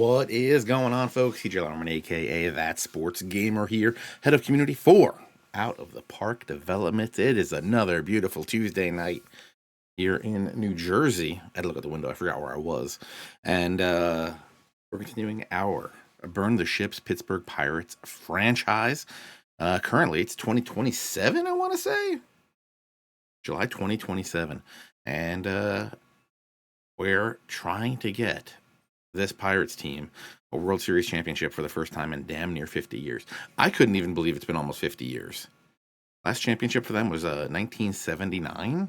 What is going on, folks? CJ Larman, aka That Sports Gamer here, head of community for Out of the Park Development. It is another beautiful Tuesday night here in New Jersey. I had to look out the window, I forgot where I was. And we're continuing our Burn the Ships Pittsburgh Pirates franchise. Currently, it's 2027, I want to say. July 2027. And we're trying to get this Pirates team a World Series championship for the first time in damn near 50 years. I couldn't even believe it's been almost 50 years. Last championship for them was 1979,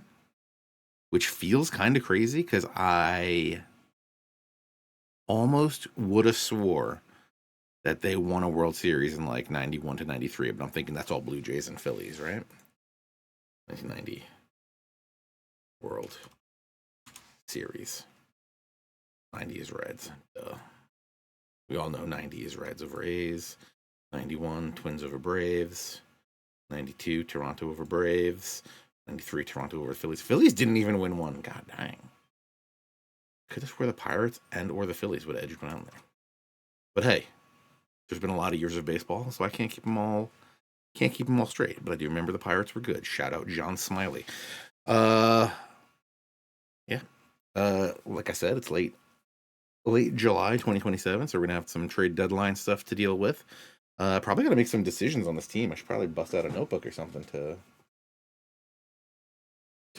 which feels kind of crazy because I almost would have swore that they won a World Series in like 91 to 93, but I'm thinking that's all Blue Jays and Phillies, right? 1990 World Series. 90 is Reds. Duh. We all know 90 is Reds over A's. 91, Twins over Braves. 92, Toronto over Braves. 93, Toronto over Phillies. Phillies didn't even win one. God dang. Could have sworn the Pirates and or the Phillies would have edged one out there. But hey, there's been a lot of years of baseball, so I can't keep them all straight. But I do remember the Pirates were good. Shout out John Smiley. Yeah. Like I said, it's late July 2027, so we're gonna have some trade deadline stuff to deal with. Probably gonna make some decisions on this team. I should probably bust out a notebook or something to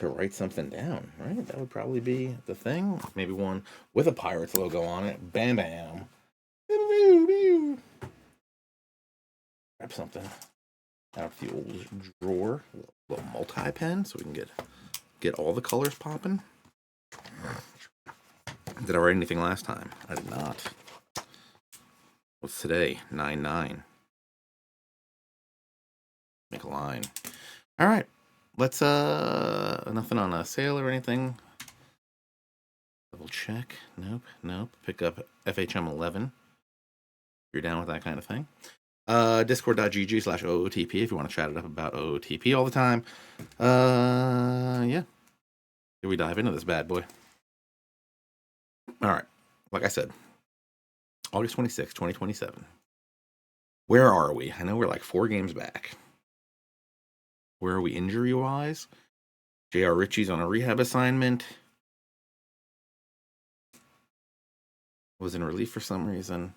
write something down, right? That would probably be the thing. Maybe one with a Pirates logo on it. Bam bam. Grab something out of the old drawer. A little multi-pen so we can get all the colors popping. Did I write anything last time? I did not. What's today? 9/9. Make a line. All right. Let's nothing on a sale or anything. Double check. Nope. Pick up FHM 11. If you're down with that kind of thing. Discord.gg/OOTP if you want to chat it up about OOTP all the time. Yeah. Here we dive into this bad boy. All right. Like I said, August 26, 2027. Where are we? I know we're like 4 games back. Where are we injury-wise? J.R. Ritchie's on a rehab assignment. Was in relief for some reason.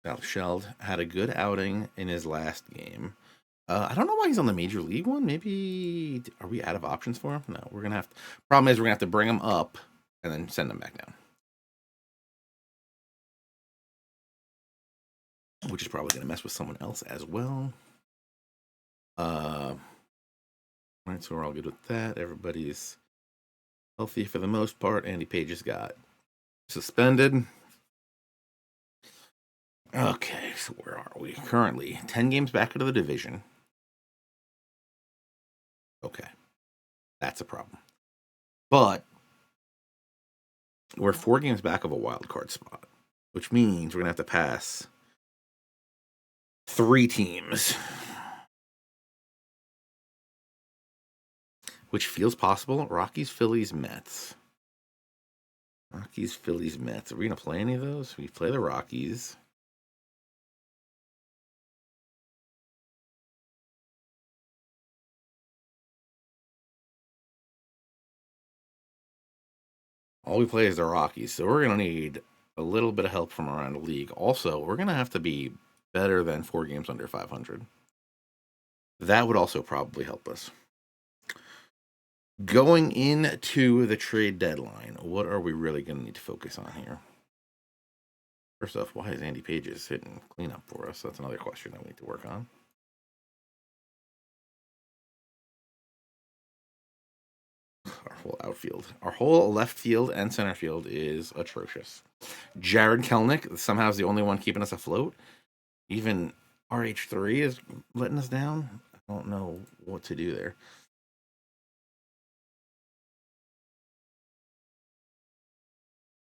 Alex Sheld had a good outing in his last game. I don't know why he's on the Major League one. Maybe, are we out of options for him? No, we're going to have to. Problem is, we're going to have to bring him up and then send him back down. Which is probably going to mess with someone else as well. Right, so we're all good with that. Everybody's healthy for the most part. Andy Page just got suspended. Okay, so where are we? Currently 10 games back into the division. Okay, that's a problem. But we're 4 games back of a wild card spot, which means we're going to have to pass 3 teams. Which feels possible. Rockies, Phillies, Mets. Rockies, Phillies, Mets. Are we going to play any of those? We play the Rockies. All we play is the Rockies, so we're going to need a little bit of help from around the league. Also, we're going to have to be better than 4 games under 500. That would also probably help us. Going into the trade deadline, what are we really going to need to focus on here? First off, why is Andy Pages hitting cleanup for us? That's another question that we need to work on. Our whole outfield, our whole left field and center field is atrocious. Jared Kelnick somehow is the only one keeping us afloat. Even RH3 is letting us down. I don't know what to do there.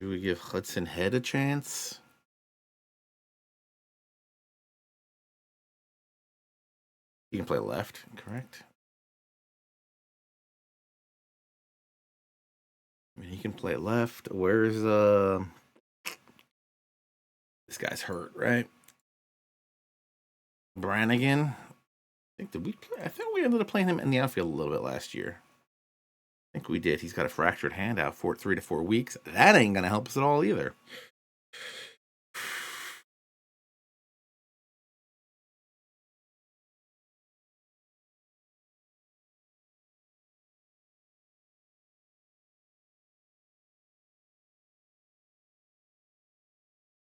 Do we give Hudson Head a chance? He can play left, correct? I mean, he can play left. Where's This guy's hurt, right? Brannigan. I think we ended up playing him in the outfield a little bit last year. I think we did. He's got a fractured hand out for 3 to 4 weeks. That ain't gonna help us at all either.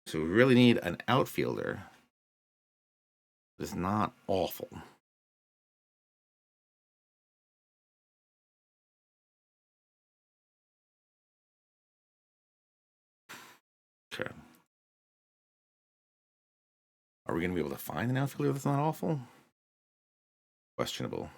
So we really need an outfielder. It's not awful. Okay. Are we going to be able to find an outfielder that's not awful? Questionable.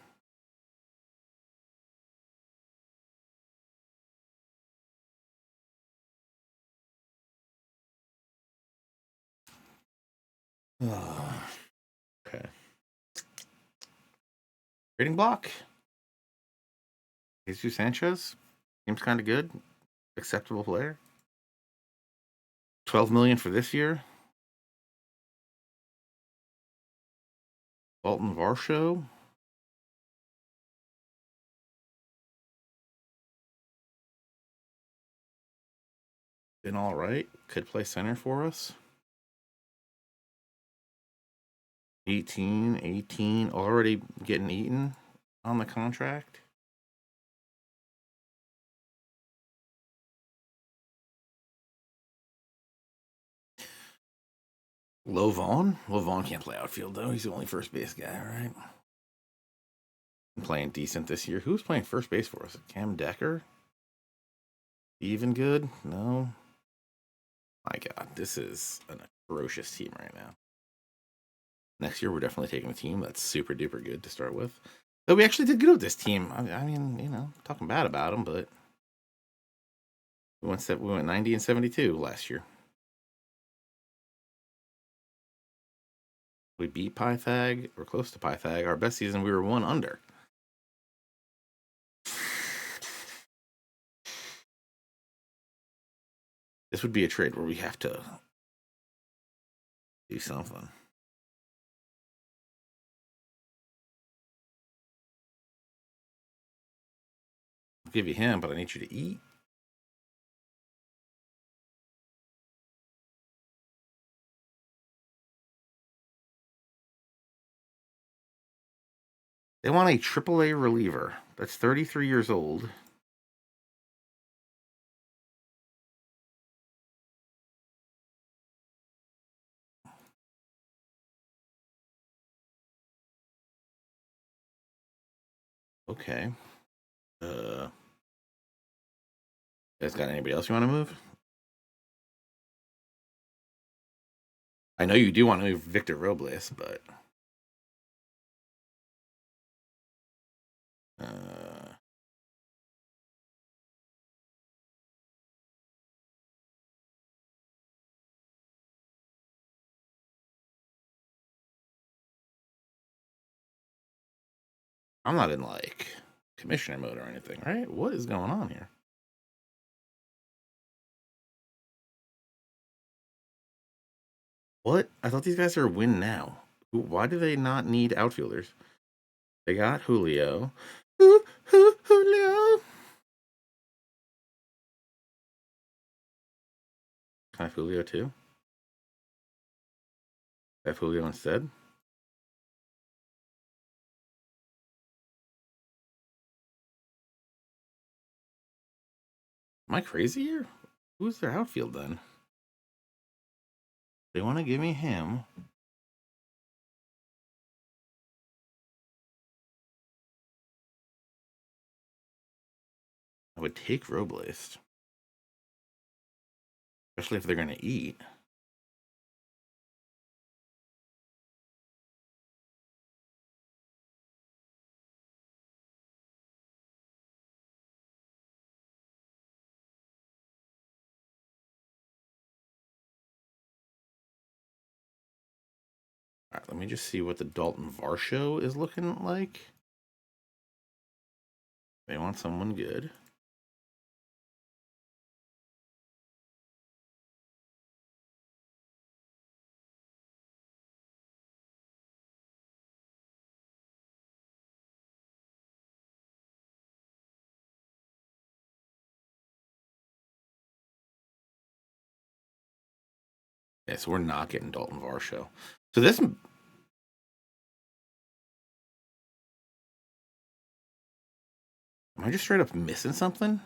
Okay. Rating block. Jesus Sanchez. Seems kind of good. Acceptable player. 12 million for this year. Dalton Varsho. Been all right. Could play center for us. 18, already getting eaten on the contract. Low Vaughn can't play outfield though. He's the only first base guy, right? Playing decent this year. Who's playing first base for us? Cam Decker? Even good? No. My God, this is an atrocious team right now. Next year, we're definitely taking a team that's super duper good to start with. But we actually did good with this team. I mean, you know, talking bad about them, but we went 90 and 72 last year. We beat Pythag. We're close to Pythag. Our best season, we were 1 under. This would be a trade where we have to do something. I'll give you him, but I need you to eat. They want a AAA reliever that's 33 years old. Okay. You guys got anybody else you want to move? I know you do want to move Victor Robles, but I'm not in like commissioner mode or anything, right? What is going on here? What? I thought these guys are win now. Why do they not need outfielders? They got Julio. Julio. Can I have Julio too? Have Julio instead? Am I crazy here? Who's their outfield then? They want to give me him. I would take Robles. Especially if they're going to eat. All right, let me just see what the Dalton Varsho is looking like. They want someone good. Yeah, so we're not getting Dalton Varsho. So this, am I just straight up missing something?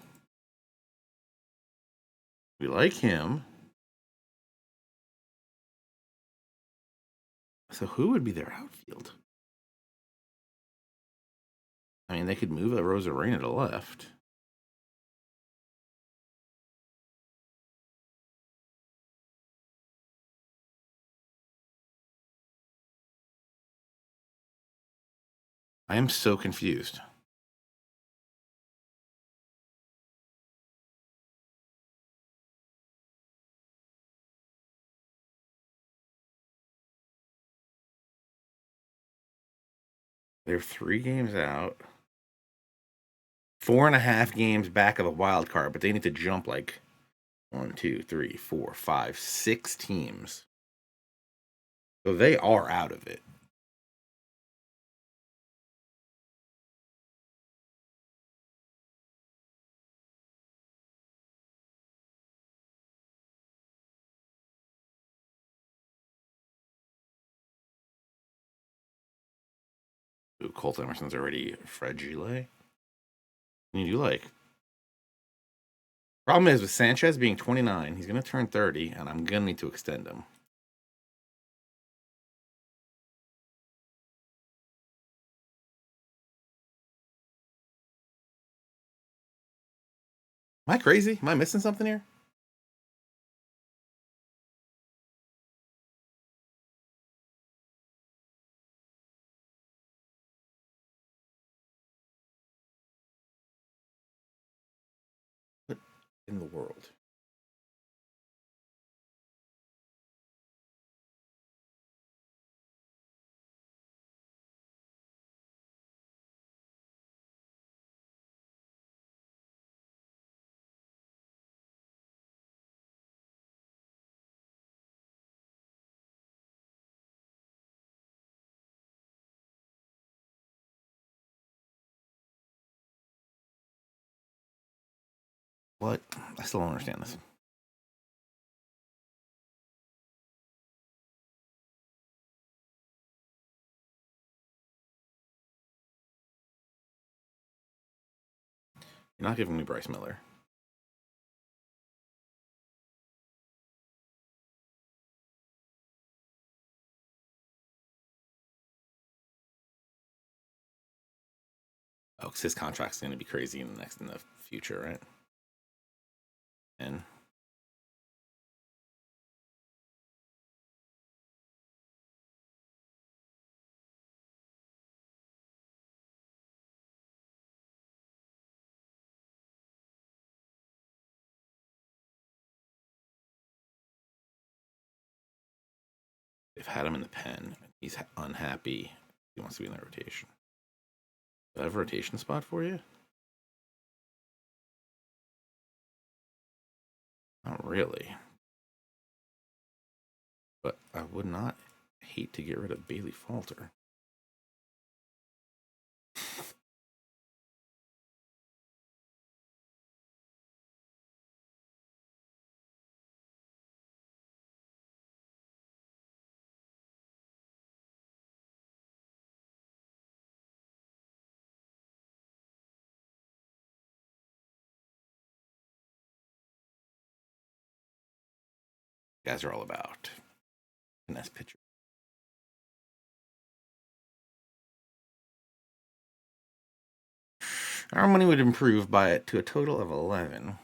We like him. So who would be their outfield? I mean, they could move a Rosarena to left. I am so confused. They're 3 games out. 4.5 games back of a wild card, but they need to jump like 1, 2, 3, 4, 5, 6 teams. So they are out of it. Ooh, Colt Emerson's already fragile. And you like. Problem is with Sanchez being 29, he's going to turn 30, and I'm going to need to extend him. Am I crazy? Am I missing something here? What in the world? What? I still don't understand this. You're not giving me Bryce Miller. Oh, because his contract's going to be crazy in the future, right? And they've had him in the pen. He's unhappy. He wants to be in the rotation. Do I have a rotation spot for you? Not really. But I would not hate to get rid of Bailey Falter. Guys are all about finesse pitcher. Our money would improve by it to a total of 11.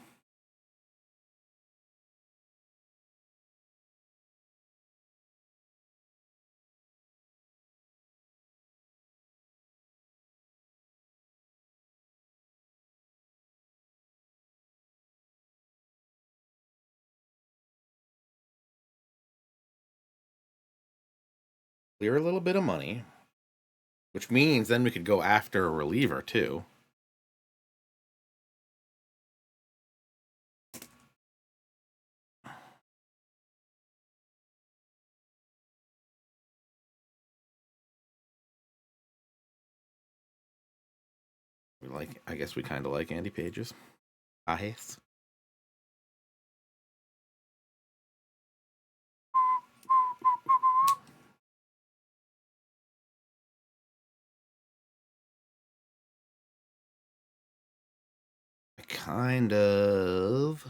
Clear a little bit of money, which means then we could go after a reliever too. I guess we kind of like Andy Pages. I guess. kind of.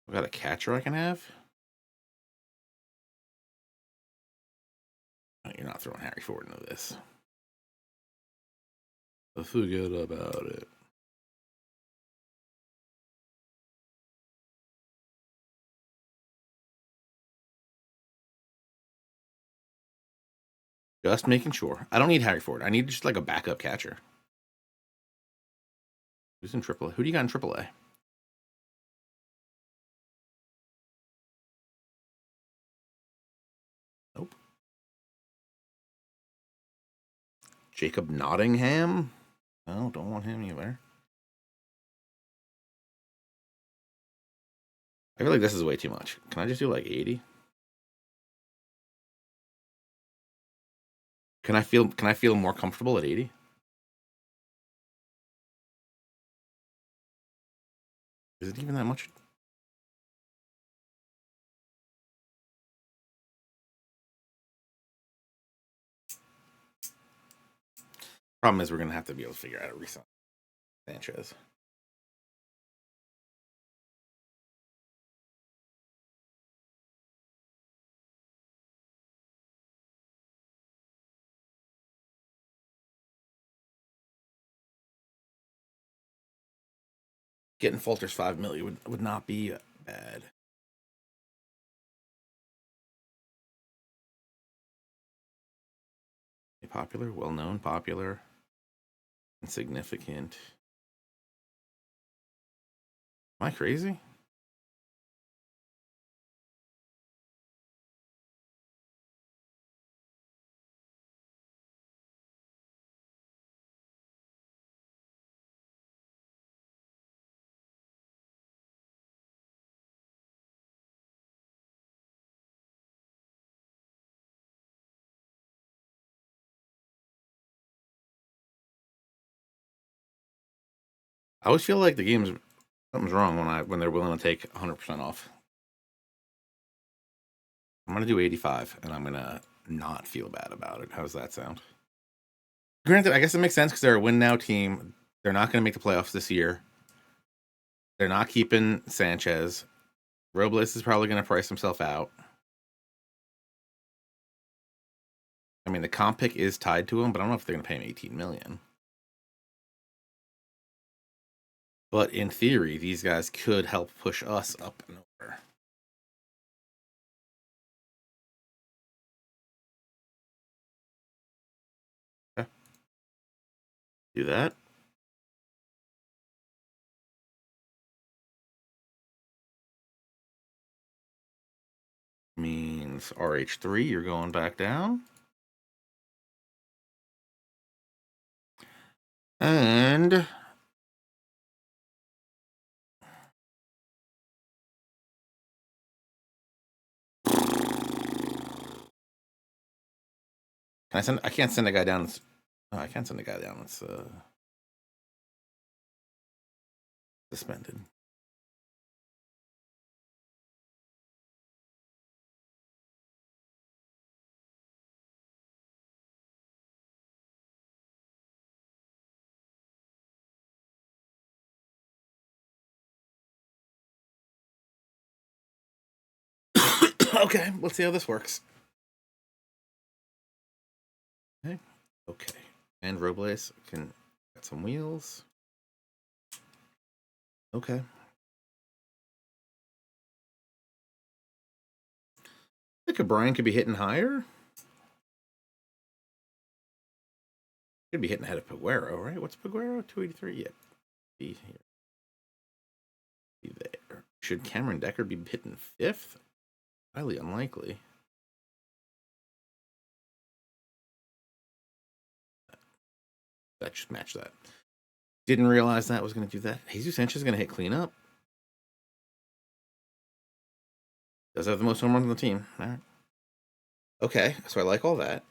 I got a catcher I can have. Oh, you're not throwing Harry Ford into this. Forget about it. Just making sure. I don't need Harry Ford. I need just like a backup catcher. Who's in AAA? Who do you got in AAA? Nope. Jacob Nottingham? No, don't want him either. I feel like this is way too much. Can I just do like 80? Can I feel more comfortable at 80? Is it even that much? Problem is we're gonna have to be able to figure out a resign Sanchez. Getting Falter's 5 million would not be bad. Popular, well known, popular, insignificant. Am I crazy? I always feel like the game's something's wrong when they're willing to take 100% off. I'm gonna do 85, and I'm gonna not feel bad about it. How's that sound? Granted, I guess it makes sense because they're a win now team. They're not gonna make the playoffs this year. They're not keeping Sanchez. Robles is probably gonna price himself out. I mean, the comp pick is tied to him, but I don't know if they're gonna pay him 18 million. But in theory, these guys could help push us up and over. Okay. Do that. Means RH3, you're going back down. And can I send? I can't send a guy down. Oh, I can't send a guy down. It's suspended. Okay, let's see how this works. Okay. Okay. And Robles can get some wheels. Okay. I think O'Brien could be hitting higher. Could be hitting ahead of Peguero, right? What's Peguero? 283? Yeah. Be here. Be there. Should Cameron Decker be hitting fifth? Highly unlikely. That just match that. Didn't realize that was going to do that. Jesus Sanchez is going to hit cleanup. Does have the most home runs on the team. All right. Okay, so I like all that.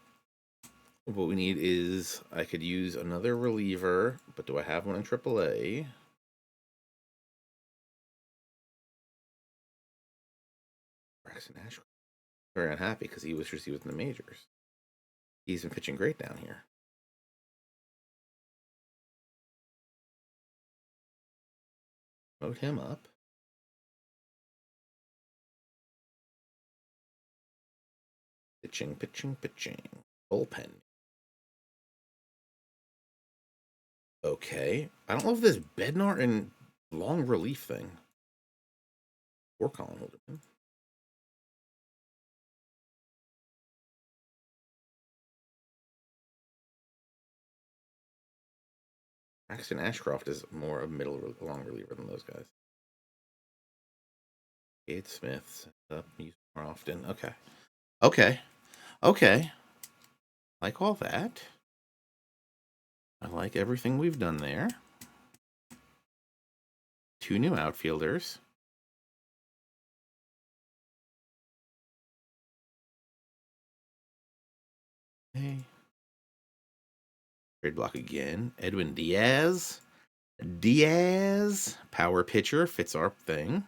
What we need is I could use another reliever, but do I have one in AAA? Braxton Ash. very unhappy because he was in the majors. He's been pitching great down here. Vote him up. Pitching. Bullpen. Okay. I don't know if this Bednar and long relief thing. Or Colin Holderman. Braxton Ashcroft is more a long reliever than those guys. Cade Smith up used more often. Okay. Like all that. I like everything we've done there. 2 new outfielders. Okay. Trade block again. Edwin Diaz. Power pitcher. Fits our thing.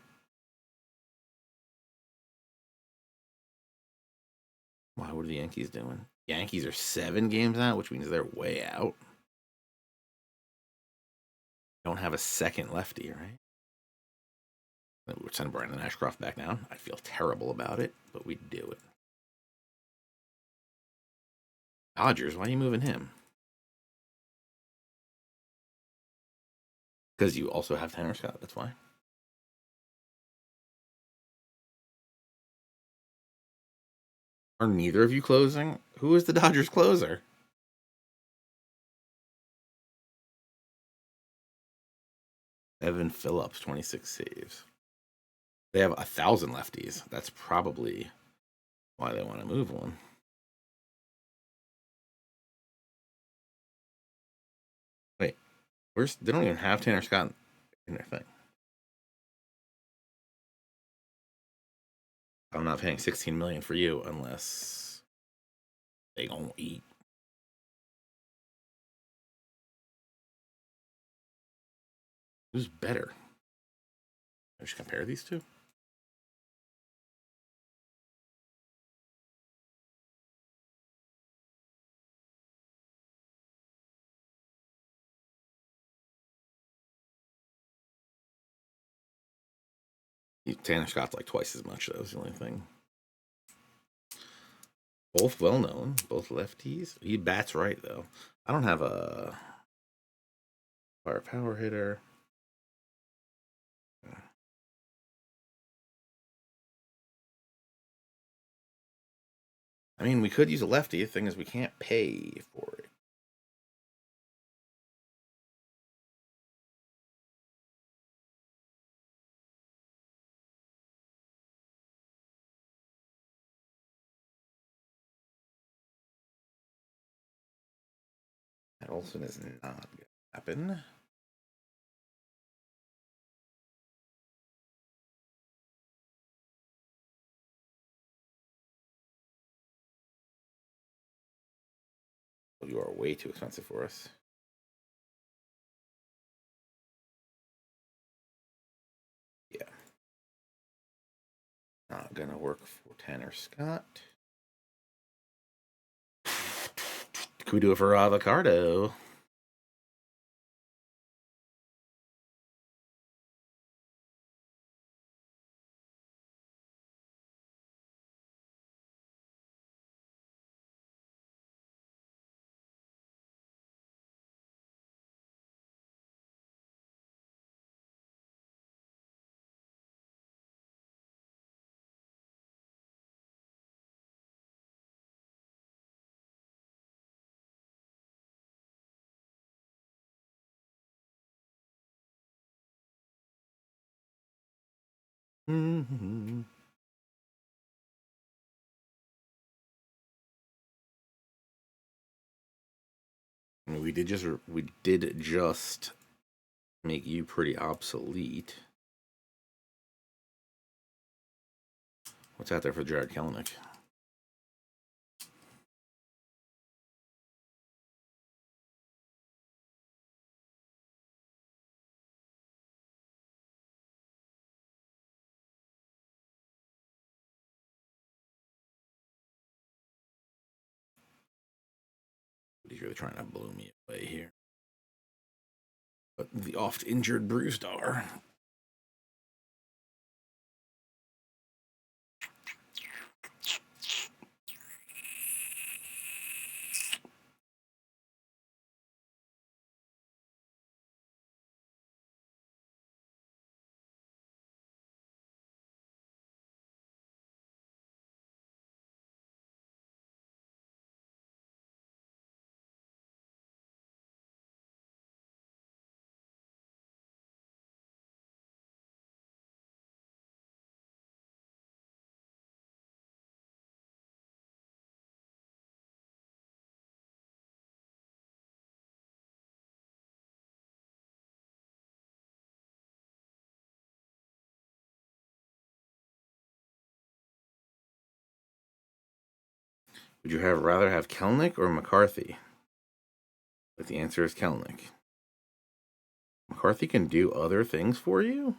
Wow, what are the Yankees doing? Yankees are 7 games out, which means they're way out. Don't have a second lefty, right? We're sending Brandon Ashcroft back down. I feel terrible about it, but we do it. Dodgers, why are you moving him? Because you also have Tanner Scott, that's why. Are neither of you closing? Who is the Dodgers closer? Evan Phillips, 26 saves. They have 1,000 lefties. That's probably why they want to move one. Wait, they don't even have Tanner Scott in their thing. I'm not paying $16 million for you unless they gonna eat. Who's better? I should compare these two. Tanner Scott's like twice as much, though, is the only thing. Both well known, both lefties. He bats right, though. I don't have a power hitter. I mean, we could use a lefty. The thing is, we can't pay for it. That Olsen is not going to happen. You are way too expensive for us. Yeah. Not going to work for Tanner Scott. Could we do it for Avocado? Mm-hmm. We did just make you pretty obsolete. What's out there for Jared Kelenic? He's really trying to blow me away here. But the oft injured Brew Star. Would you rather have Kelnick or McCarthy? But the answer is Kelnick. McCarthy can do other things for you?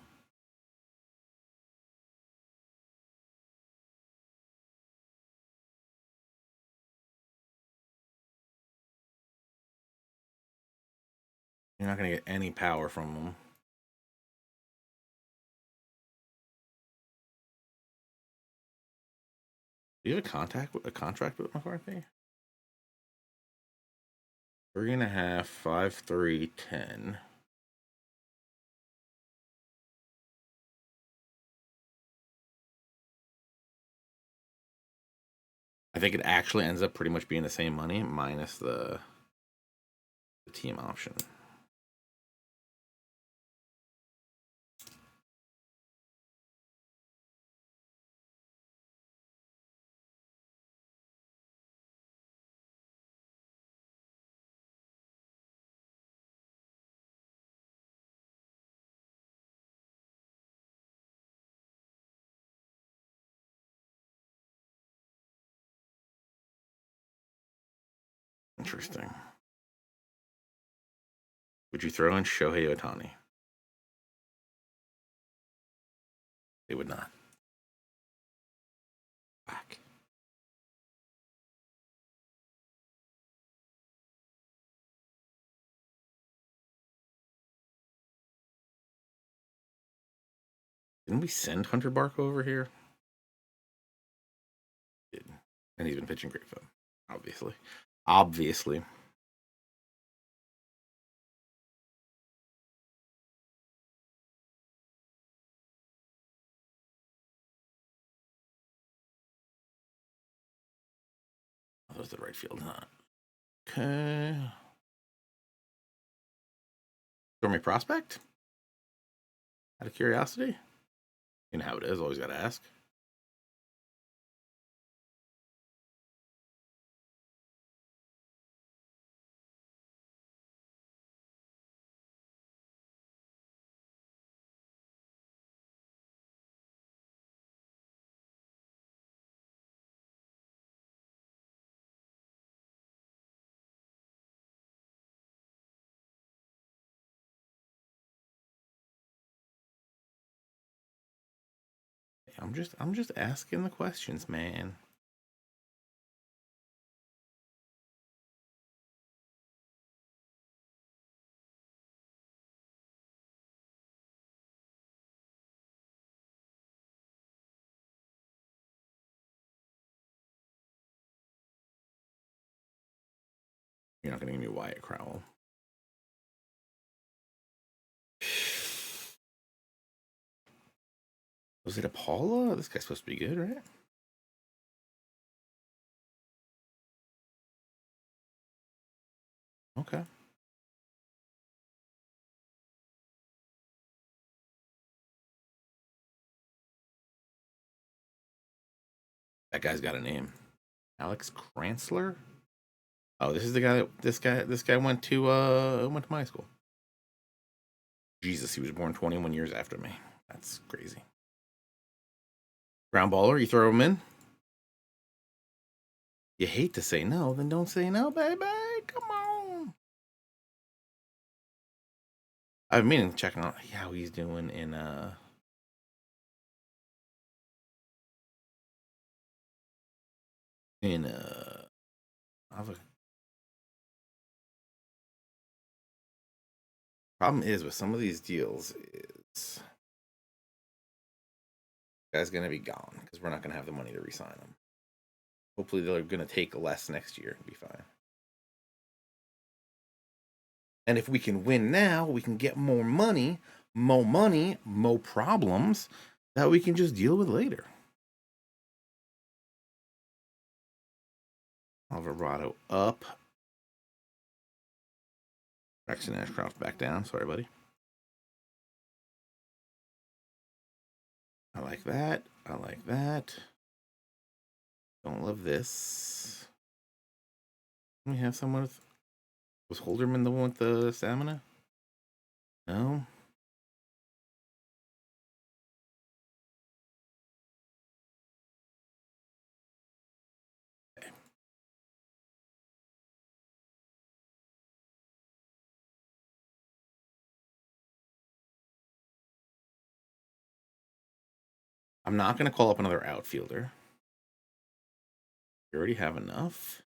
You're not going to get any power from him. Do you have a contract with McCarthy? 3.5, 5'3", 10. I think it actually ends up pretty much being the same money minus the team option. Interesting. Would you throw in Shohei Ohtani? They would not. Back. Didn't we send Hunter Barco over here? Did. And he's been pitching great for them, obviously. Obviously. Oh, that was the right field, huh? Okay. Throw me prospect? Out of curiosity? You know how it is, always gotta ask. I'm just asking the questions, man. You're not gonna give me Wyatt Crowell. Was it a Paula? This guy's supposed to be good, right? Okay. That guy's got a name. Alex Kranzler? Oh, this is the guy that this guy went to my school. Jesus, he was born 21 years after me. That's crazy. Ground baller, you throw him in? You hate to say no, then don't say no, baby. Come on. I've been meaning to check out how he's doing in Problem is with some of these deals is guy's gonna be gone because we're not gonna have the money to re-sign them. Hopefully they're gonna take less next year and be fine. And if we can win now, we can get more money, more problems that we can just deal with later. Alvarado up. Braxton Ashcroft back down. Sorry, buddy. I like that. I like that. Don't love this. We have someone with... Was Holderman the one with the stamina? No. Okay. I'm not going to call up another outfielder. You already have enough.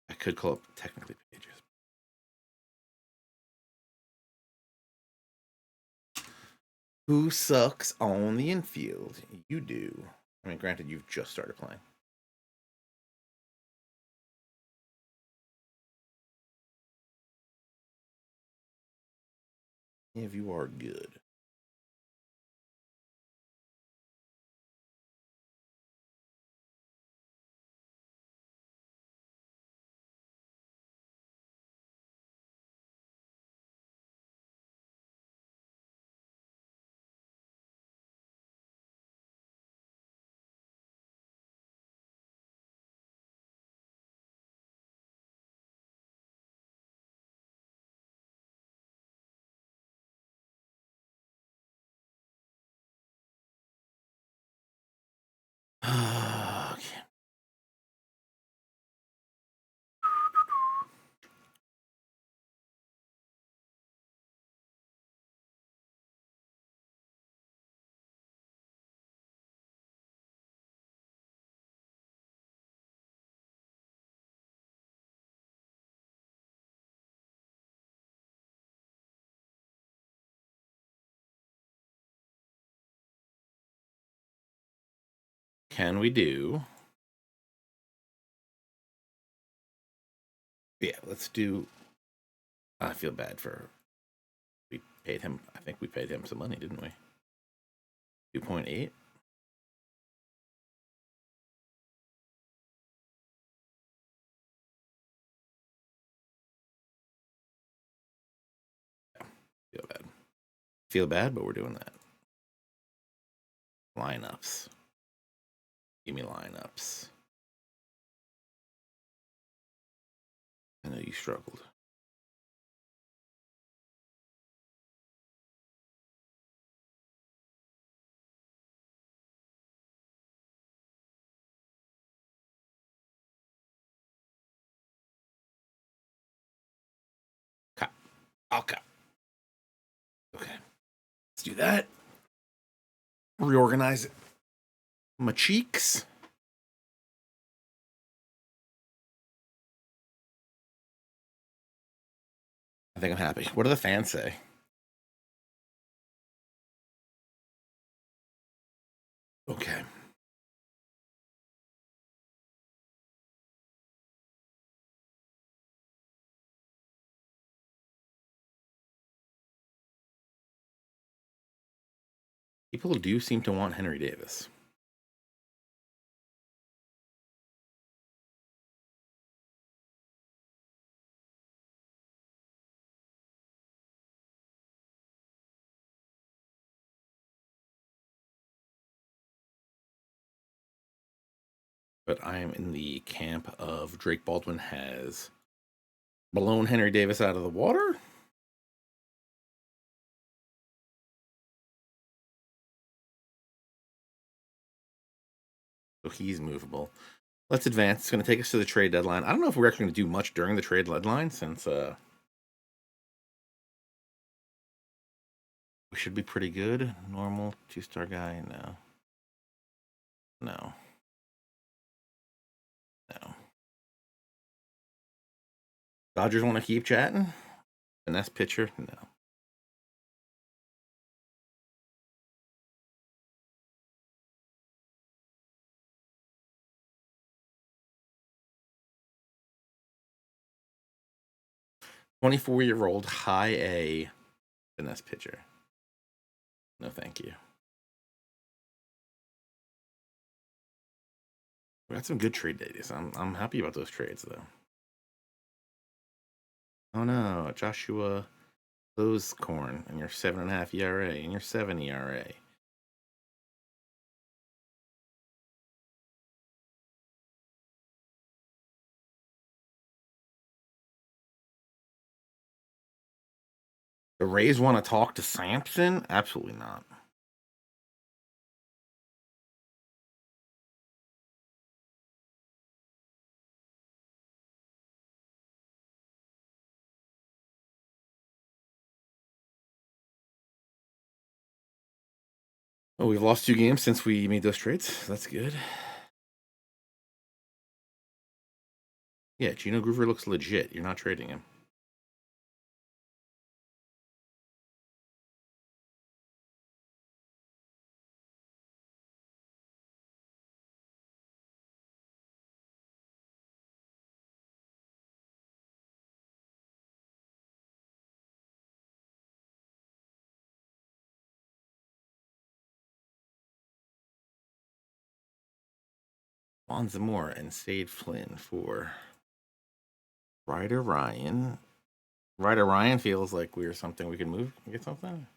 I could call up technically Pages. Who sucks on the infield? You do. I mean, granted, you've just started playing. If you are good. Okay. Can we do? Yeah, let's do. I feel bad for. We paid him. I think we paid him some money, didn't we? 2.8. Feel bad. Feel bad, but we're doing that. Lineups. Give me lineups. I know you struggled. Okay. Okay. Okay. Let's do that. Reorganize my cheeks. I think I'm happy. What do the fans say? Okay. People do seem to want Henry Davis. But I am in the camp of Drake Baldwin has blown Henry Davis out of the water. So he's movable. Let's advance. It's going to take us to the trade deadline. I don't know if we're actually going to do much during the trade deadline since we should be pretty good. Normal 2-star guy. No. No. No. Dodgers want to keep chatting? Finesse pitcher? No. $24-year-old high A finesse pitcher. No, thank you. We got some good trade days. I'm happy about those trades though. Oh no, Joshua Corn and your 7.5 ERA and your 7 ERA. The Rays want to talk to Sampson? Absolutely not. Oh, we've lost 2 games since we made those trades. That's good. Yeah, Gino Groover looks legit. You're not trading him. Juan Zamora and Sade Flynn for Ryder Ryan. Ryder Ryan feels like we're something we can move and get something.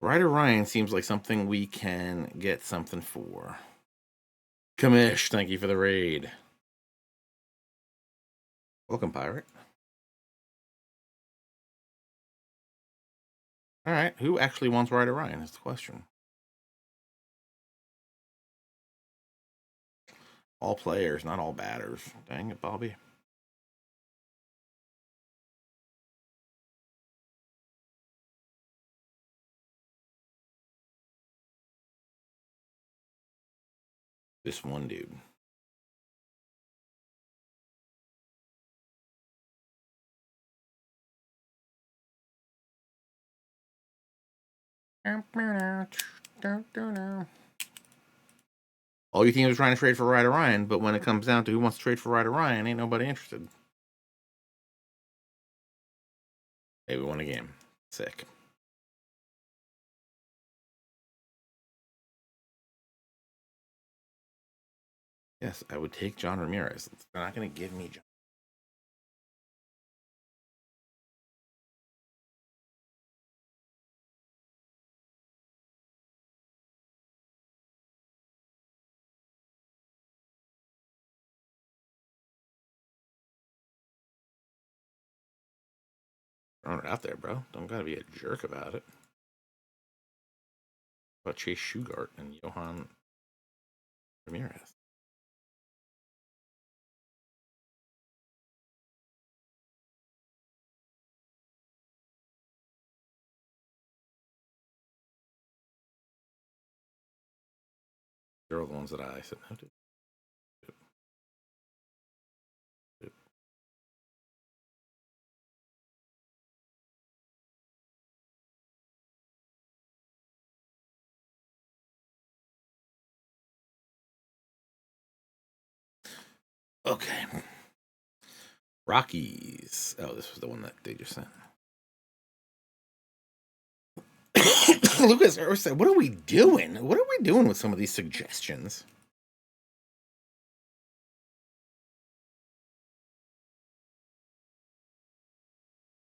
Ryder Ryan seems like something we can get something for. Kamish, thank you for the raid. Welcome, Pirate. All right, who actually wants Ryder Ryan is the question. All players, not all batters. Dang it, Bobby. This one dude. All you teams are trying to trade for Ryder Ryan, but when it comes down to who wants to trade for Ryder Ryan, ain't nobody interested. Hey, we won a game. Sick. Yes, I would take John Ramirez. They're not going to give me John. Throwing it out there, bro. Don't gotta be a jerk about it. About Chase Shugart and Johan Ramirez. They're all the ones that I said no to. Okay. Rockies. Oh, this was the one that they just sent. Lucas said, "What are we doing? What are we doing with some of these suggestions?"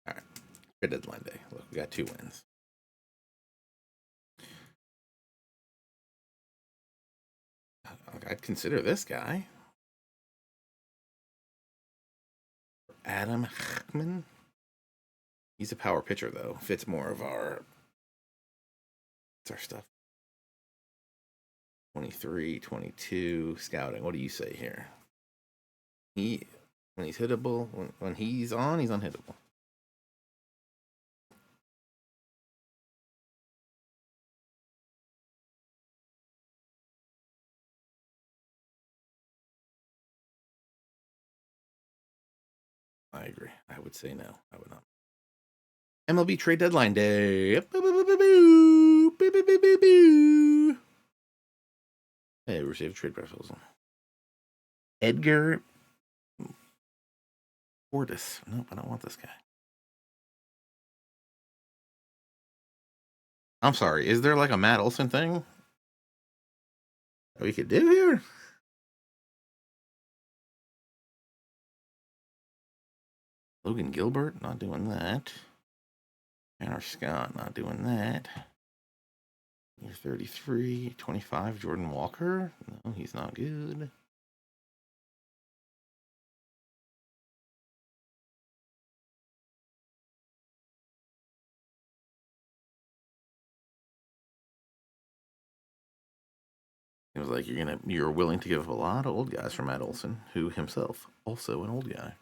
All right, good deadline day. Look, we got 2 wins. I'd consider this guy, Adam Hackman. He's a power pitcher though. Fits more of our stuff. 23, 22 scouting. What do you say here? He When he's hittable, when he's on, he's unhittable. I agree. I would say no. I would not. MLB trade deadline day. Hey, received trade proposal. Edgar Portis. Nope, I don't want this guy. I'm sorry. Is there like a Matt Olson thing that we could do here? Logan Gilbert, not doing that. Tanner Scott, not doing that. You're 33, 25. Jordan Walker. No, he's not good. It was like you're willing to give up a lot of old guys for Matt Olson, who himself also an old guy.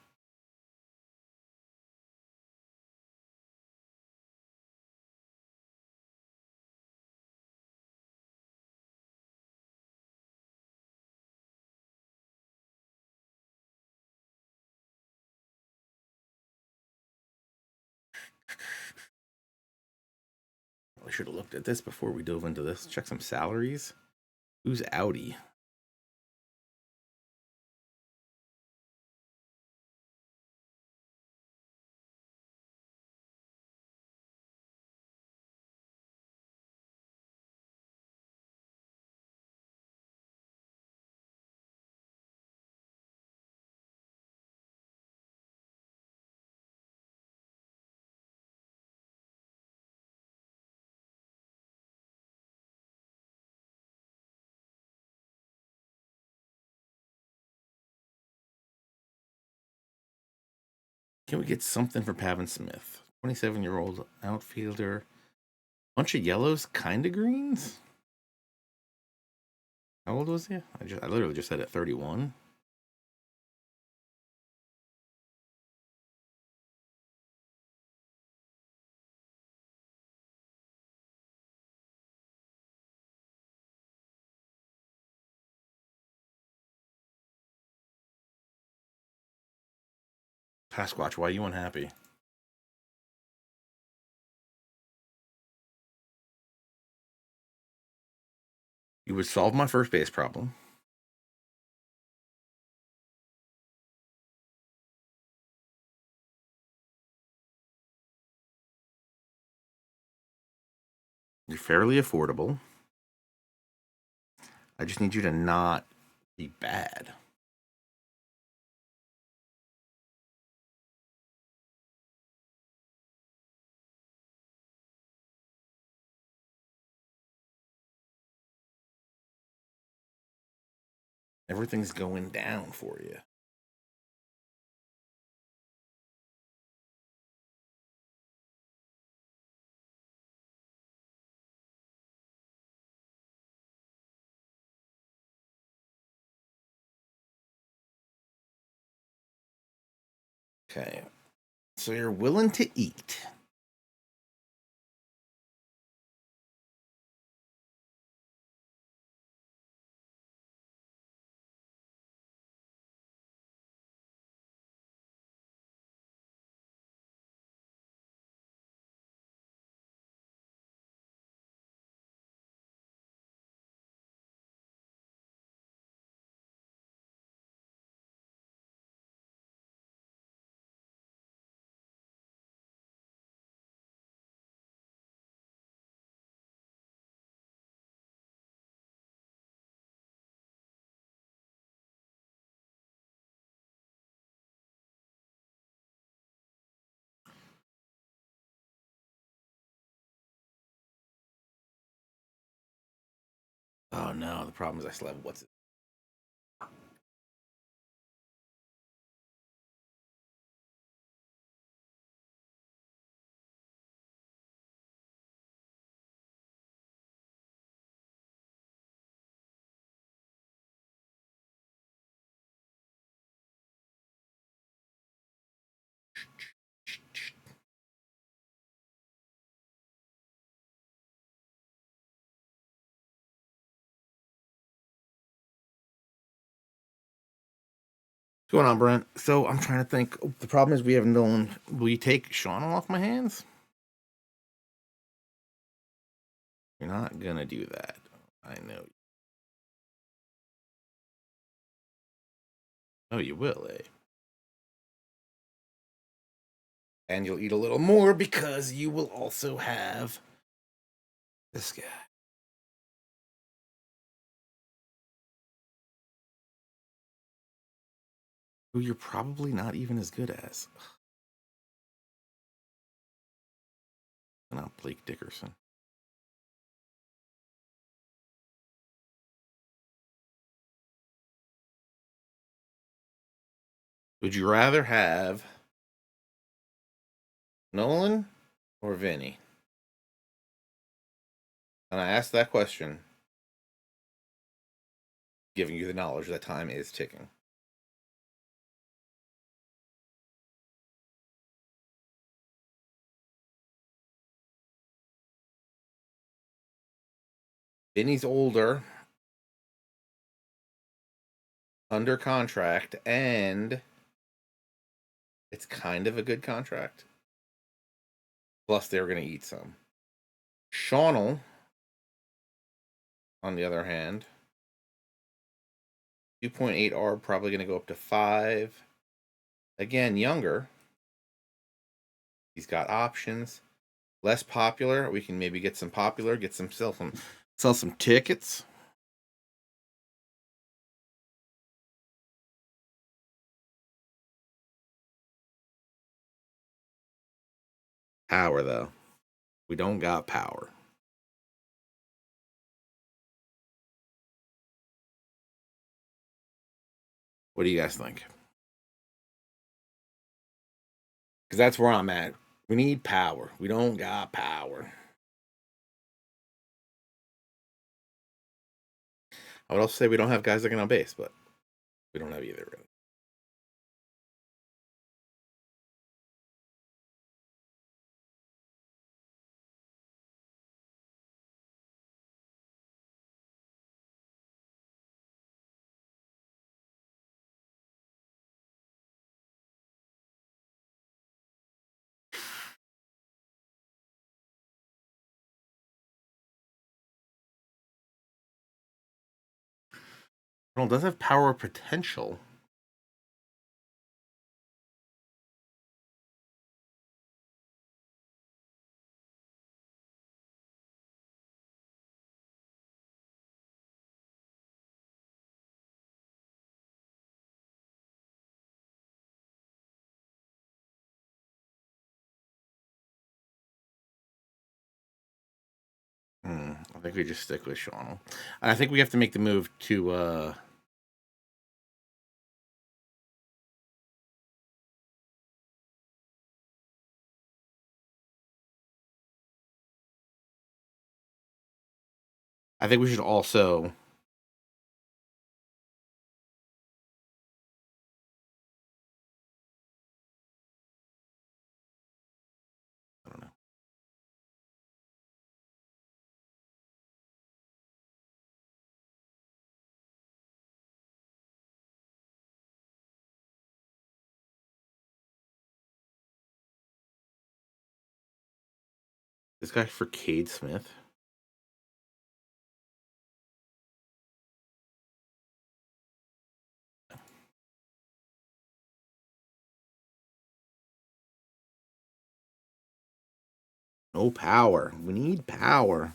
I should have looked at this before we dove into this. Check some salaries. Who's Audi? Can we get something for Pavin Smith? 27-year-old outfielder. Bunch of yellows, kind of greens. How old was he? I literally just said at 31. Pasquatch, why are you unhappy? You would solve my first base problem. You're fairly affordable. I just need you to not be bad. Everything's going down for you. Okay. So you're willing to eat. Oh no, the problem is I still have what's it? What's going on, Brent? So I'm trying to think. The problem is we have Nolan. Will you take Sean off my hands? You're not gonna do that. I know. Oh, you will, eh? And you'll eat a little more because you will also have this guy. Who you're probably not even as good as. Not Blake Dickerson. Would you rather have Nolan or Vinny? And I asked that question, giving you the knowledge that time is ticking. Vinny's older, under contract, and it's kind of a good contract. Plus, they were going to eat some. Shawnell, on the other hand, 2.8 R, probably going to go up to 5. Again, younger. He's got options. Less popular. We can maybe get some popular, get some sell some tickets. Power though. We don't got power. What do you guys think? Because that's where I'm at. We need power. We don't got power. I would also say we don't have guys that can on base, but we don't have either really. Well, it does have power potential. I think we just stick with Sean. I think we have to make the move to I think we should also I don't know. This guy for Cade Smith. No power. We need power.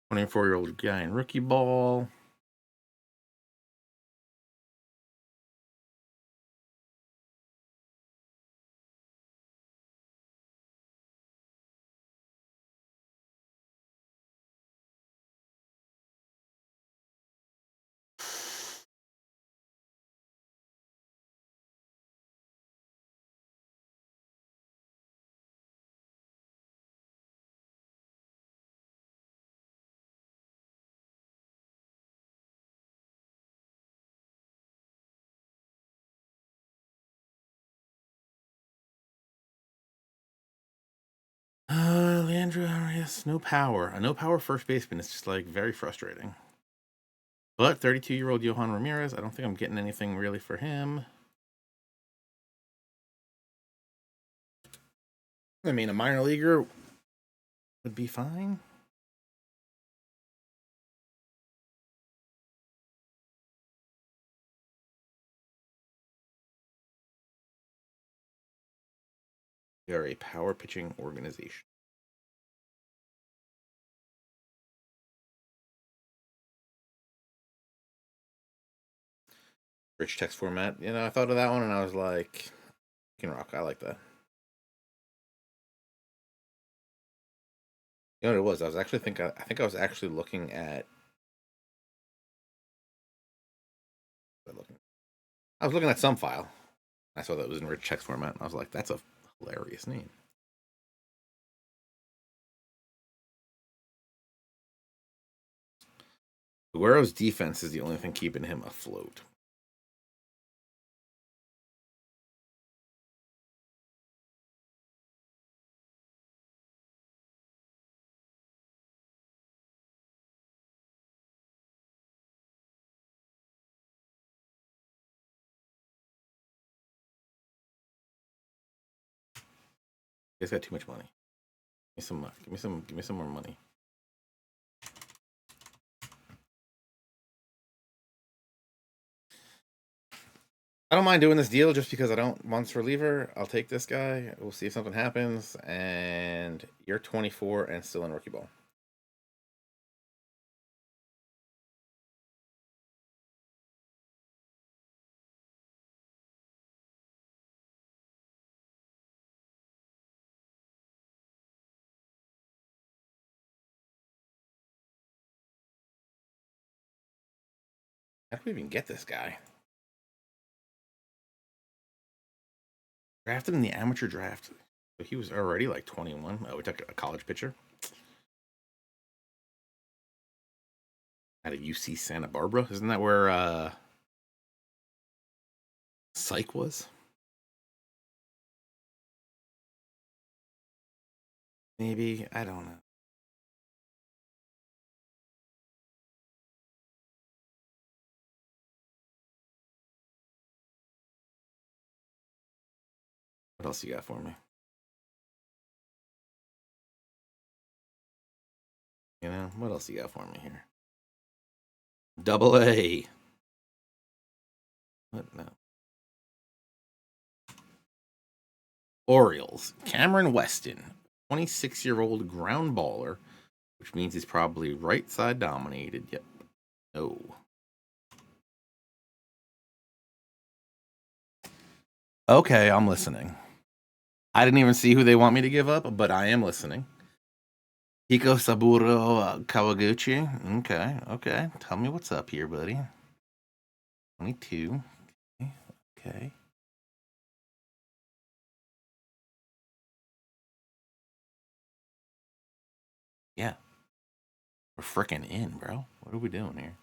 Twenty-four-year-old guy in rookie ball. Andrew Arias, no power. A no power first baseman is just like very frustrating. But 32-year-old Johan Ramirez, I don't think I'm getting anything really for him. I mean, a minor leaguer would be fine. We are a power pitching organization. Rich text format. You know, I thought of that one and I was like, you can rock. I like that. You know what it was? I was actually I think I was actually looking at. I was looking at some file. I saw that it was in rich text format, and I was like, that's a hilarious name. Aguero's defense is the only thing keeping him afloat. You guys got too much money. Give me some more money. I don't mind doing this deal just because I don't monster reliever. I'll take this guy. We'll see if something happens. And you're 24 and still in rookie ball. How do we even get this guy? Drafted in the amateur draft. So he was already like 21. Oh, we took a college pitcher. At a UC Santa Barbara. Isn't that where Psych was? Maybe. I don't know. What else you got for me? You know, what else you got for me here? Double A. What? No. Orioles. Cameron Weston, 26-year-old ground baller, which means he's probably right side dominated. Yep. No. Okay, I'm listening. I didn't even see who they want me to give up, but I am listening. Hiko Saburo Kawaguchi. Okay, okay. Tell me what's up here, buddy. 22. Okay. Yeah. We're freaking in, bro. What are we doing here?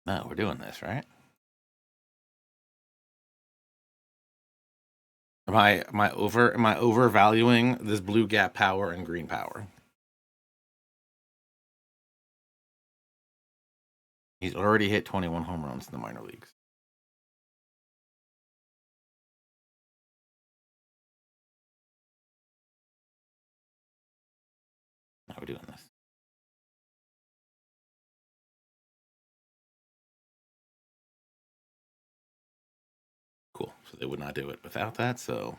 No, we're doing this, right? Am I overvaluing this blue gap power and green power? He's already hit 21 home runs in the minor leagues. Now we're doing this. Cool. So they would not do it without that. So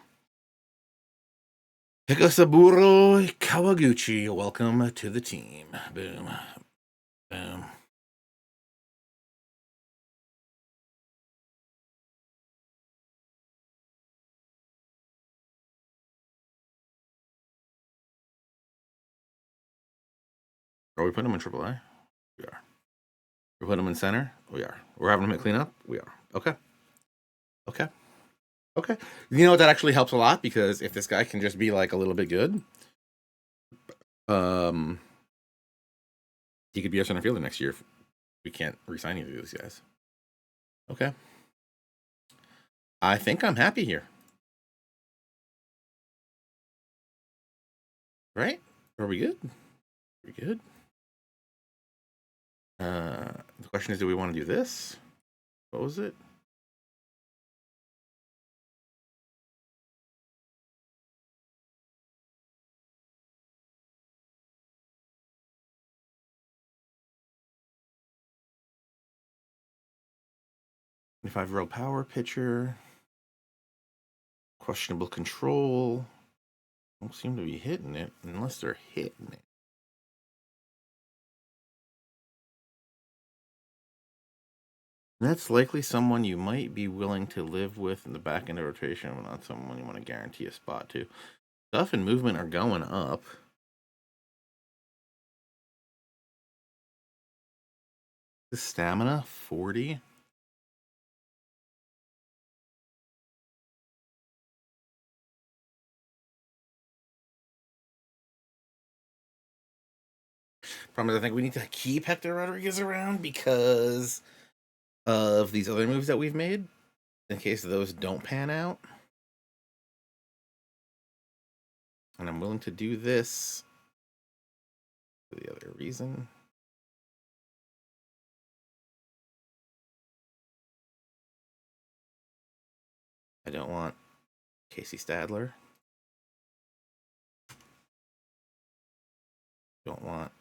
Hikosaburo Kawaguchi, welcome to the team. Boom. Boom. Are we putting him in AAA? We are. We're putting him in center. We are. We're having him at cleanup. We are. Okay. Okay. Okay. You know what? That actually helps a lot because if this guy can just be like a little bit good, um, he could be our center fielder next year if we can't re-sign either of these guys. Okay. I think I'm happy here. Right? Are we good? We good? The question is, do we want to do this? What was it? Five-year power pitcher. Questionable control. Don't seem to be hitting it unless they're hitting it. That's likely someone you might be willing to live with in the back end of rotation, but not someone you want to guarantee a spot to. Stuff and movement are going up. The stamina, 40. Problem is, I think we need to keep Hector Rodriguez around because of these other moves that we've made. In case those don't pan out. And I'm willing to do this for the other reason. I don't want Casey Stadler. Don't want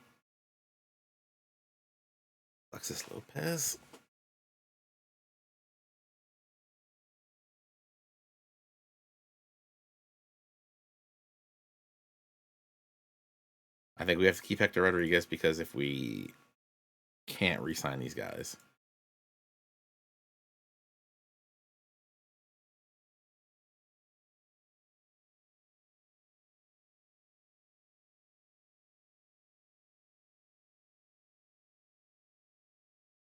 Alexis Lopez. I think we have to keep Hector Rodriguez because if we can't re-sign these guys.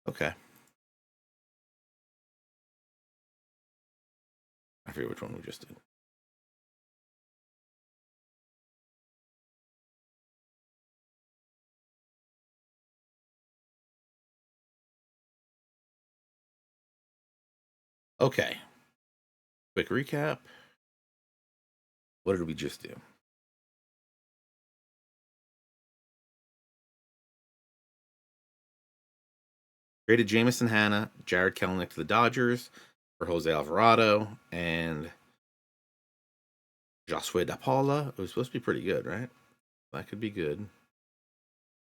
Okay. I forget which one we just did. Okay. Quick recap. What did we just do? Traded Jamison Hanna, Jared Kelenic to the Dodgers for Jose Alvarado and Josue Da Paula. It was supposed to be pretty good, right? That could be good.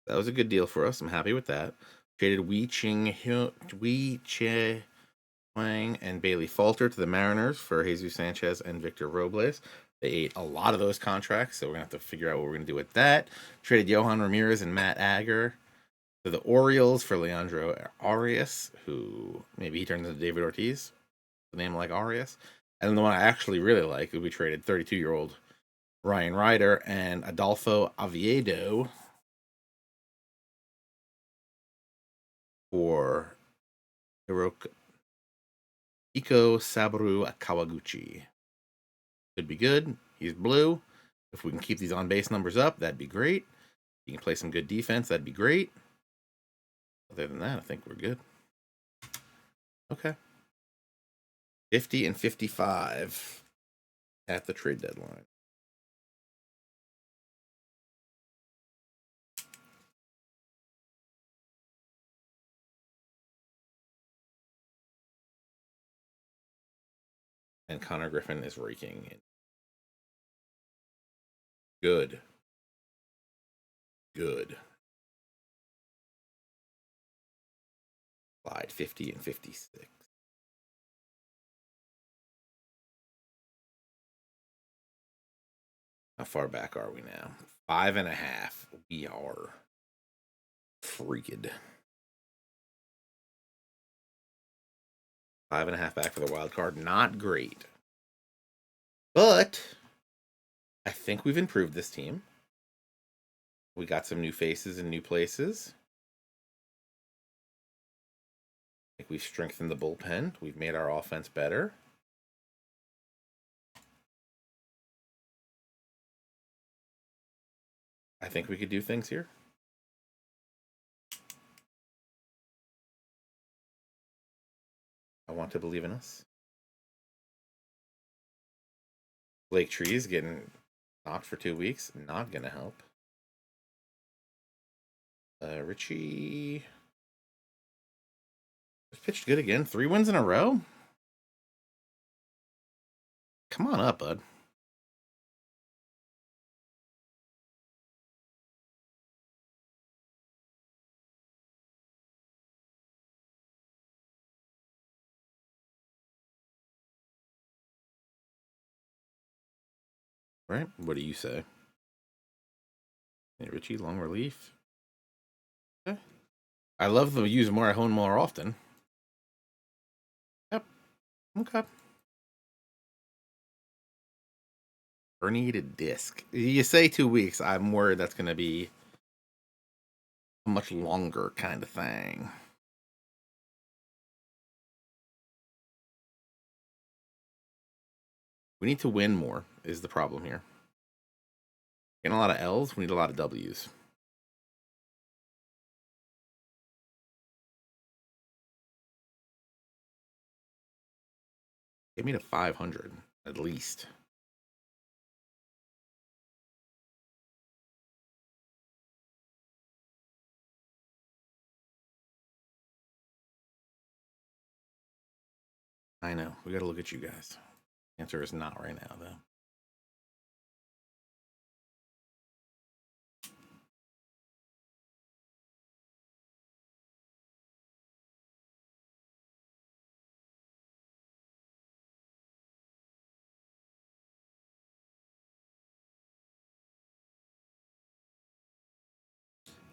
That was a good deal for us. I'm happy with that. Traded Wei Che Wang and Bailey Falter to the Mariners for Jesus Sanchez and Victor Robles. They ate a lot of those contracts, so we're going to have to figure out what we're going to do with that. Traded Johan Ramirez and Matt Agger to the Orioles for Leandro Arias, who maybe he turns into David Ortiz, the name like Arias. And then the one I actually really like, we traded 32-year-old Ryan Ryder and Adolfo Oviedo for Iko Sabaru Kawaguchi. Could be good. He's blue. If we can keep these on-base numbers up, that'd be great. You can play some good defense, that'd be great. Other than that, I think we're good. Okay. 50 and 55 at the trade deadline. And Connor Griffin is raking in. Good. Good. Slide 50 and 56. How far back are we now? 5.5. We are freaked. 5.5 back for the wild card. Not great. But I think we've improved this team. We got some new faces in new places. think we've strengthened the bullpen. We've made our offense better. I think we could do things here. I want to believe in us. Blake Trees getting knocked for 2 weeks. Not going to help. Richie pitched good again. 3 wins in a row. Come on up, bud. Right? What do you say? Hey, Richie, long relief. Okay. I love the use more at home more often. Yep. Okay. Herniated disc. You say 2 weeks. I'm worried that's going to be a much longer kind of thing. We need to win more is the problem here. Getting a lot of L's, we need a lot of W's. Get me to 500 at least. I know. We got to look at you guys. Answer is not right now, though.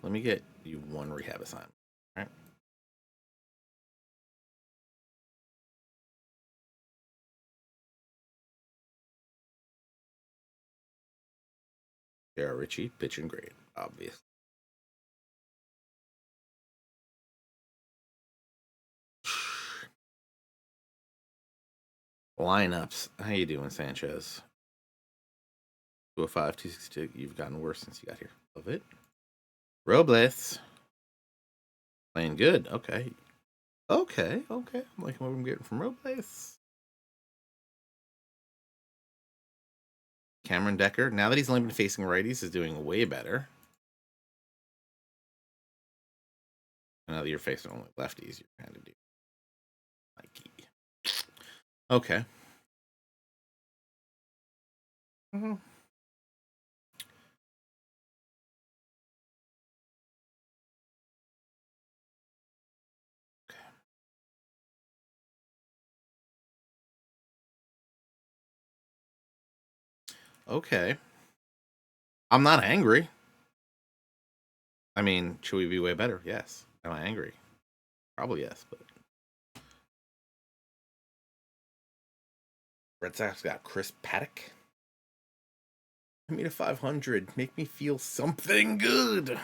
Let me get you one rehab assignment. All right. Yeah, Richie, pitching great, obvious. Lineups. How you doing, Sanchez? 205, 262. You've gotten worse since you got here. Love it. Robles. Playing good. Okay. Okay. I'm liking what I'm getting from Robles. Cameron Decker. Now that he's only been facing righties, is doing way better. And now that you're facing only lefties, you're kind of doing Mikey. Okay. Mm-hmm. Okay. I'm not angry. I mean, should we be way better? Yes. Am I angry? Probably yes, but Red Sox got Chris Paddock. Give me to 500. Make me feel something good.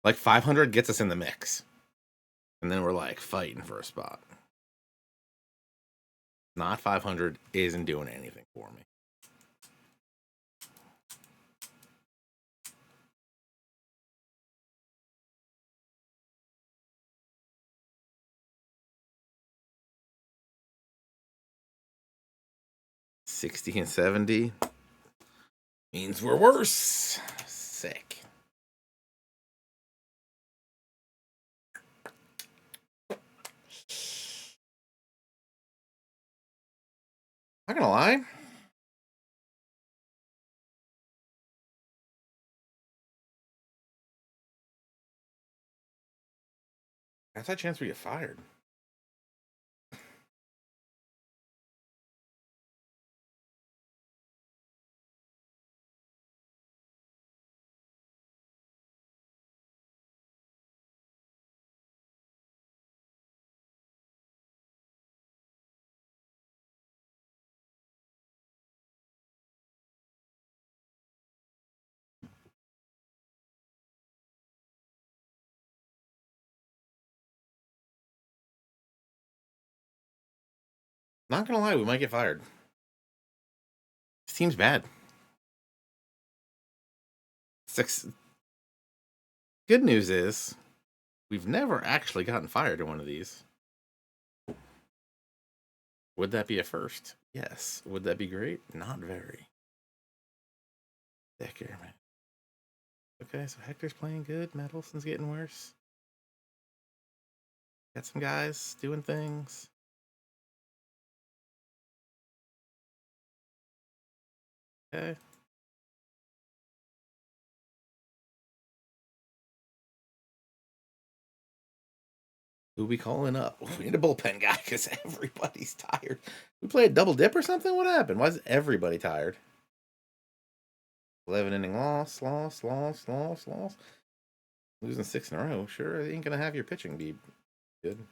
Like 500 gets us in the mix. And then we're like fighting for a spot. Not 500 isn't doing anything for me. $60 and $70 means we're worse. Sick. Not gonna lie. That's a chance we get fired. Not gonna lie, we might get fired. This team's bad. Six. Good news is we've never actually gotten fired in one of these. Would that be a first? Yes. Would that be great? Not very. Hector, man. Okay, so Hector's playing good. Matt Olson's getting worse. Got some guys doing things. Okay. Who we calling up? We need a bullpen guy because everybody's tired. We played double dip or something? What happened? Why is everybody tired? 11 inning loss. Losing 6 in a row. Sure, it ain't gonna have your pitching be good.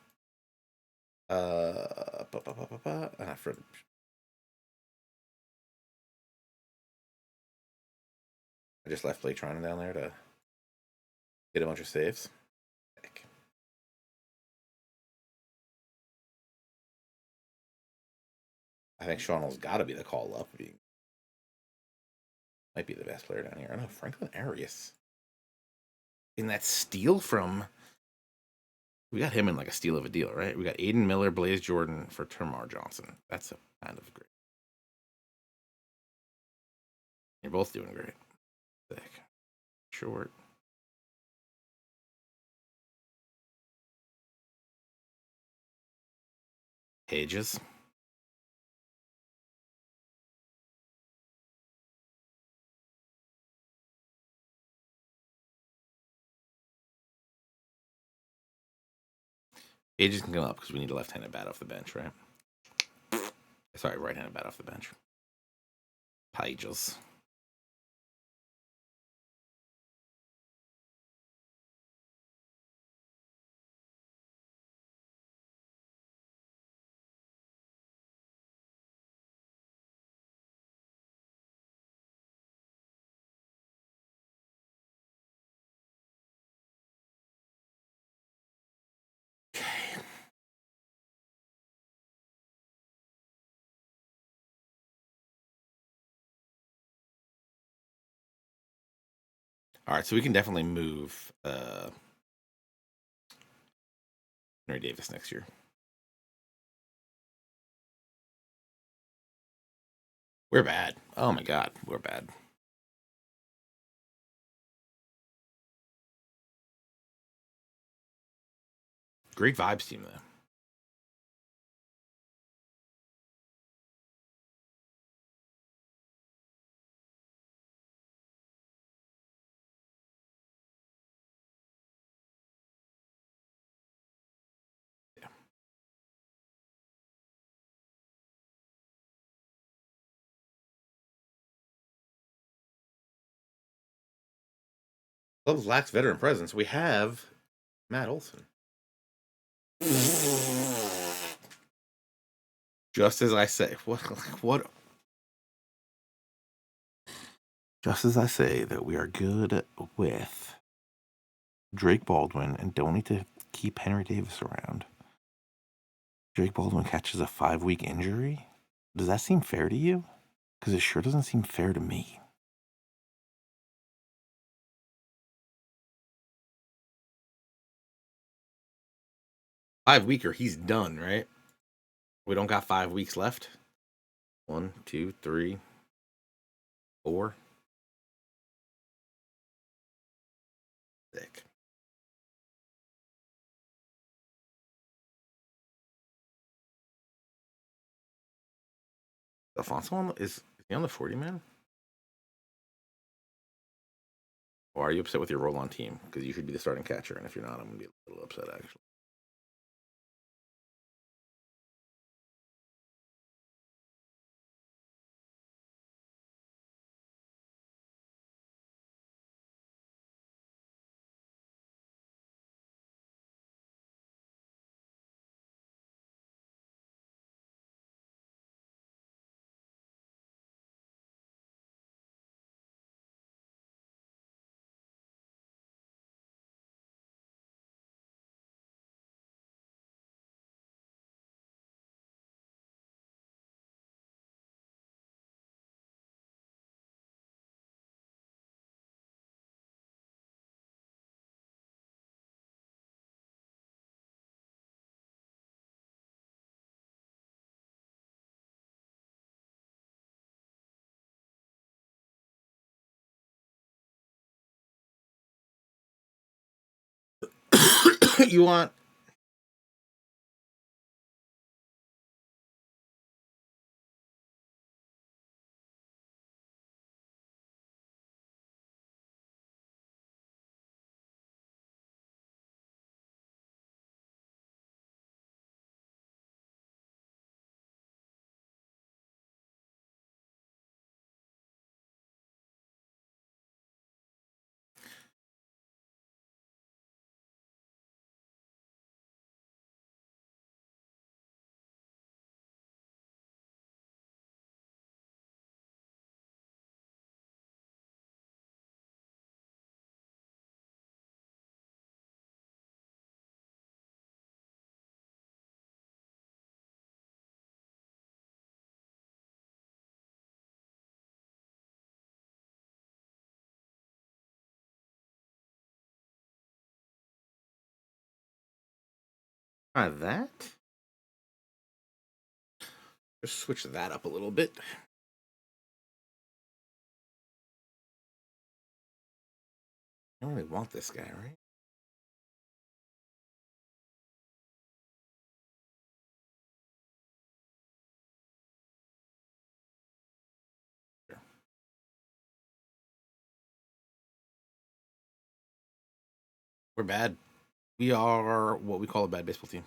I just left Blake Trinan down there to get a bunch of saves. Heck. I think Sean's got to be the call up. Might be the best player down here. I know Franklin Arias. In that steal from, we got him in like a steal of a deal, right? We got Aiden Miller, Blaze Jordan for Termar Johnson. That's a kind of great. You're both doing great. Sick. Short. Pages. Pages can come up because we need a left-handed bat off the bench, right? Sorry, right-handed bat off the bench. Pages. All right, so we can definitely move Henry Davis next year. We're bad. Oh my god, we're bad. Great vibes team though. Yeah. Clubs lacks veteran presence. We have Matt Olson. Just as I say, what? Just as I say that we are good with Drake Baldwin and don't need to keep Henry Davis around. Drake Baldwin catches a 5-week injury. Does that seem fair to you? Because it sure doesn't seem fair to me. 5-weeker, he's done, right? We don't got 5 weeks left. 1, 2, 3, 4. Sick. Alfonso is he on the 40 man? Or are you upset with your role on team? Because you should be the starting catcher, and if you're not, I'm gonna be a little upset actually. You want try that? Just switch that up a little bit. I don't really want this guy, right? Sure. We're bad. We are what we call a bad baseball team.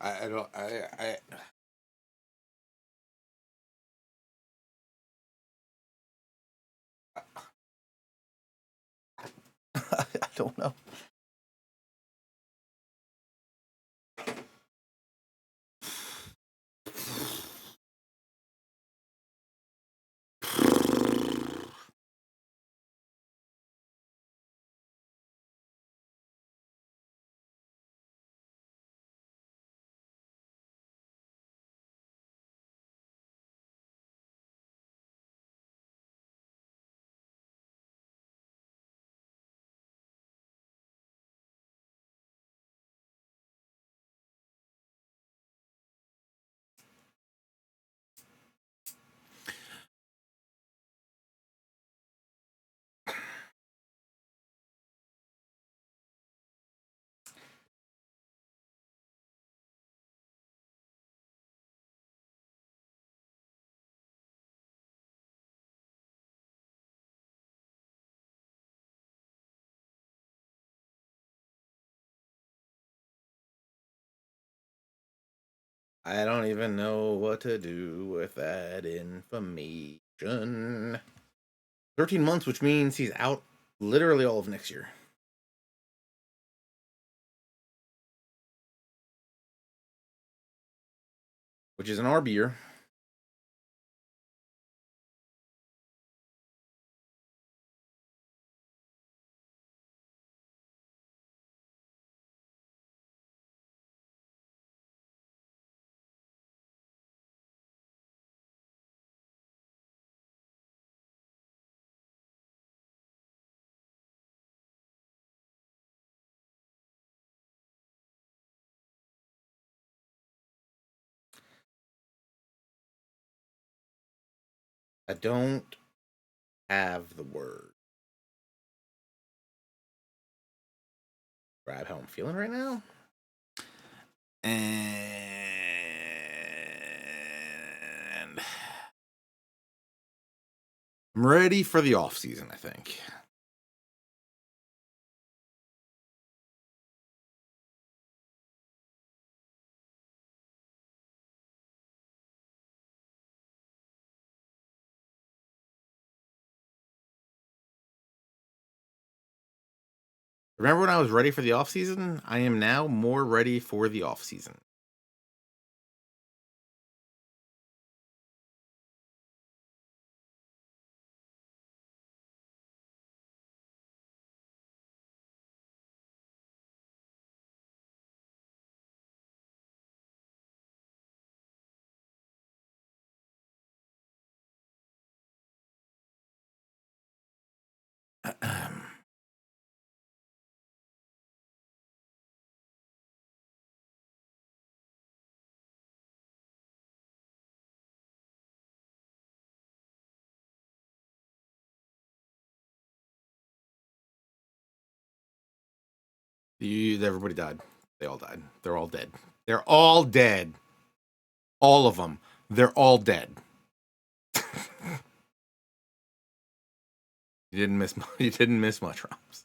I don't. I don't know. I don't even know what to do with that information. 13 months, which means he's out literally all of next year. Which is an RB year. I don't have the word. Grab how I'm feeling right now. And I'm ready for the off season, I think. Remember when I was ready for the off season? I am now more ready for the off season. Everybody died. They all died. They're all dead. They're all dead. All of them. They're all dead. You didn't miss. You didn't miss much, Roms.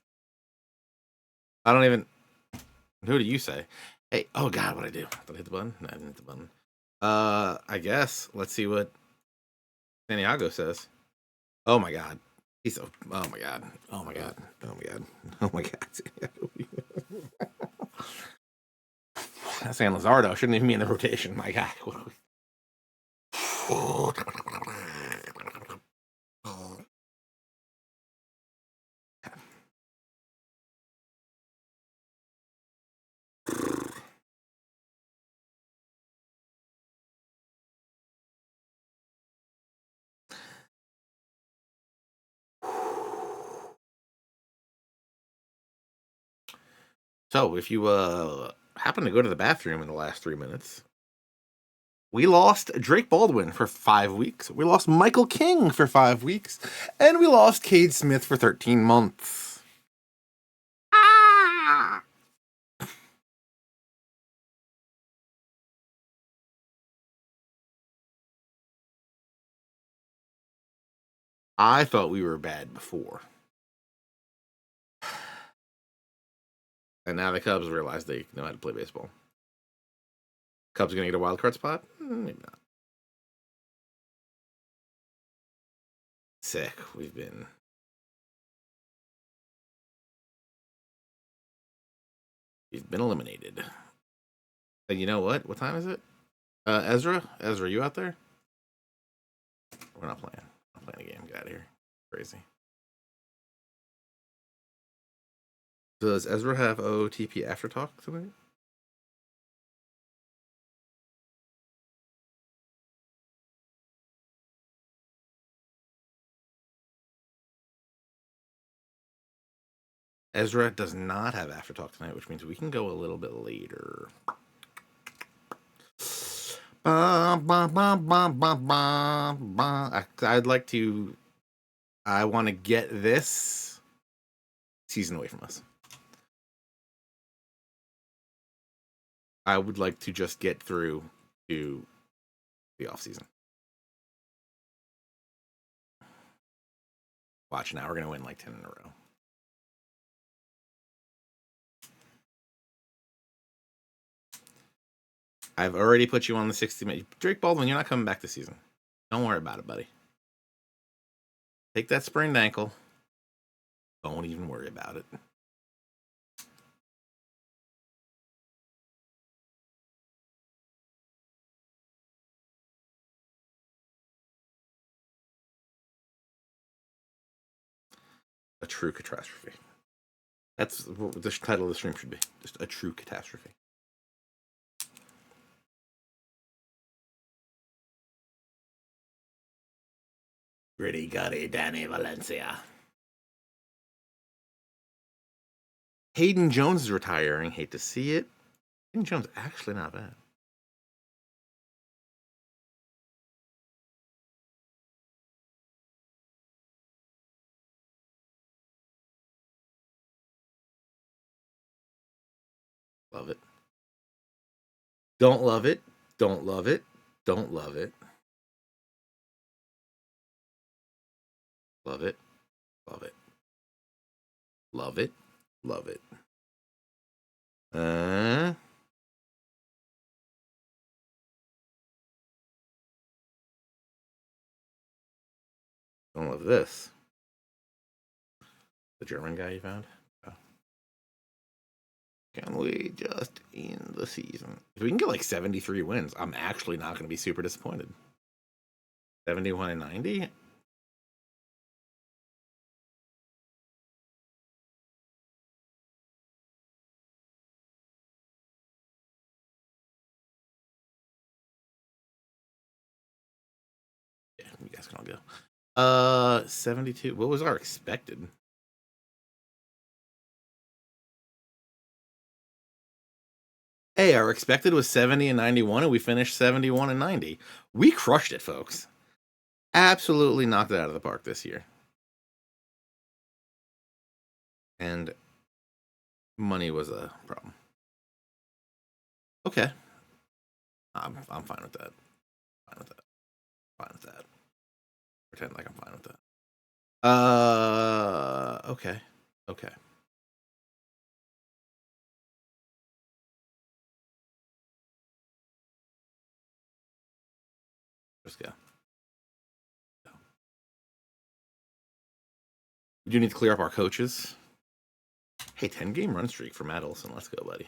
I don't even. Who do you say? Hey, oh God, what I do? Did I hit the button? No, I didn't hit the button. I guess. Let's see what Santiago says. Oh my God. He's so. Oh my God. Oh my God. Oh my God. Oh my God. That's San Lazardo. Shouldn't even be in the rotation. My God. So, if you happen to go to the bathroom in the last 3 minutes, we lost Drake Baldwin for 5 weeks. We lost Michael King for 5 weeks, and we lost Cade Smith for 13 months. Ah! I thought we were bad before, and now the Cubs realize they know how to play baseball. Cubs gonna get a wild card spot? Maybe not. Sick. We've been eliminated. And you know what? What time is it? Ezra, you out there? We're not playing. I'm playing a game. Get out of here. Crazy. Does Ezra have OOTP after talk tonight? Ezra does not have after talk tonight, which means we can go a little bit later. I'd like to. I want to get this season away from us. I would like to just get through to the off season. Watch now, we're gonna win like 10 in a row. I've already put you on the 60-minute. Drake Baldwin, you're not coming back this season. Don't worry about it, buddy. Take that sprained ankle. Don't even worry about it. A true catastrophe. That's what the title of the stream should be. Just a true catastrophe. Gritty gutty Danny Valencia. Hayden Jones is retiring. Hate to see it. Hayden Jones actually not bad. Love it. Don't love it. Don't love it. Don't love it. Love it. Love it. Love it. Love it. Don't love this. The German guy you found? Oh. Can we just end the season? If we can get like 73 wins, I'm actually not going to be super disappointed. 71 and 90? Yeah, you guys can all go. 72. What was our expected? Hey, our expected was 70 and 91, and we finished 71 and 90. We crushed it, folks. Absolutely knocked it out of the park this year. And money was a problem. Okay. I'm fine with that. Fine with that. Fine with that. Pretend like I'm fine with that. Okay. Okay. Just go. We do need to clear up our coaches. Hey, 10-game run streak for Matt Olson. Let's go, buddy.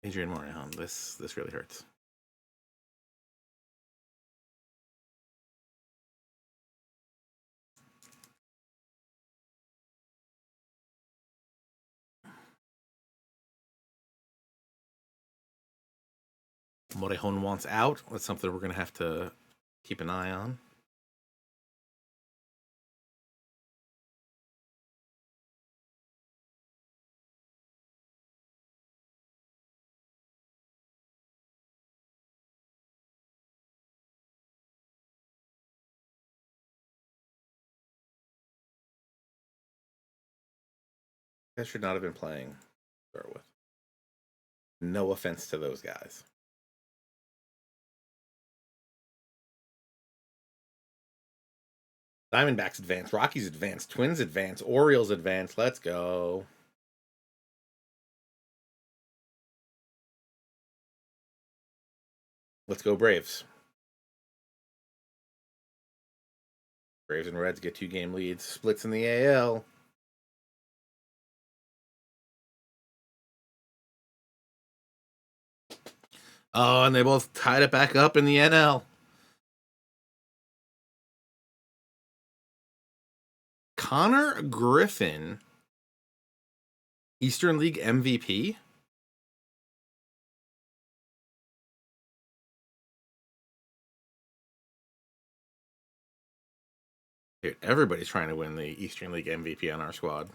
Adrian Morejon. This really hurts. Morejon wants out. That's something we're going to have to keep an eye on. That should not have been playing. Start with. No offense to those guys. Diamondbacks advance. Rockies advance. Twins advance. Orioles advance. Let's go. Let's go Braves. Braves and Reds get 2-game leads. Splits in the AL. Oh, and they both tied it back up in the NL. Connor Griffin, Eastern League MVP. Dude, everybody's trying to win the Eastern League MVP on our squad.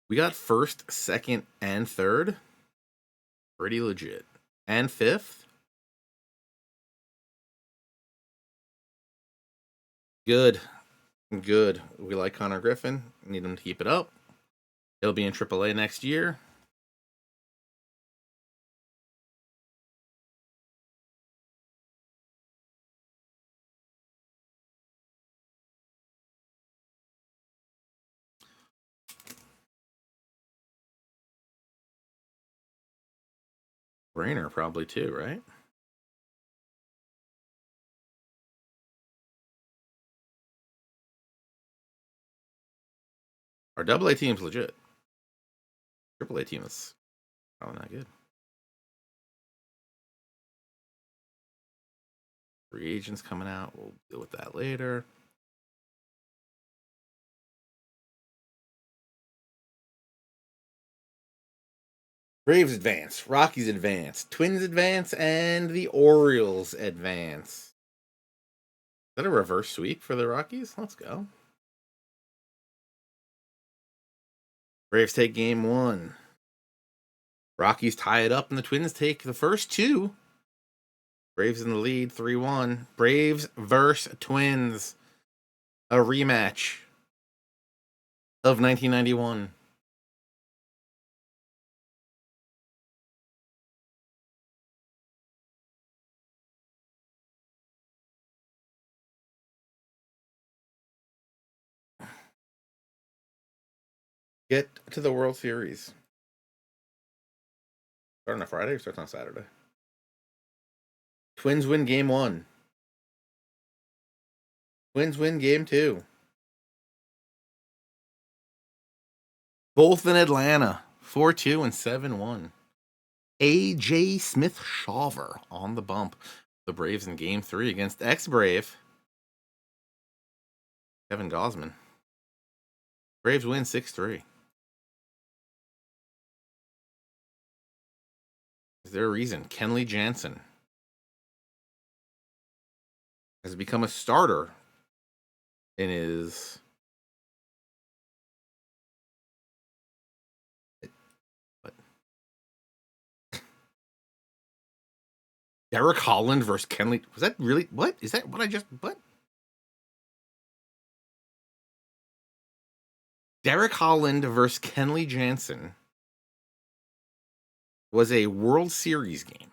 We got first, second, and third. Pretty legit. And fifth. Good. Good. We like Connor Griffin. Need him to keep it up. He'll be in AAA next year. Brainer probably too, right? Our AA team's legit. AAA team is probably not good. Free agents coming out. We'll deal with that later. Braves advance, Rockies advance, Twins advance, and the Orioles advance. Is that a reverse sweep for the Rockies? Let's go. Braves take game 1. Rockies tie it up, and the Twins take the first 2. Braves in the lead, 3-1. Braves versus Twins. A rematch of 1991. get to the World Series. Start on a Friday or starts on Saturday? Twins win game 1. Twins win game 2. Both in Atlanta. 4-2 and 7-1. A.J. Smith-Shawver on the bump. The Braves in game 3 against ex-Brave Kevin Gausman. Braves win 6-3. Is there a reason? Kenley Jansen has become a starter in his what? Derek Holland versus Kenley. Was that really what? Is that what I just what? Derek Holland versus Kenley Jansen was a World Series game.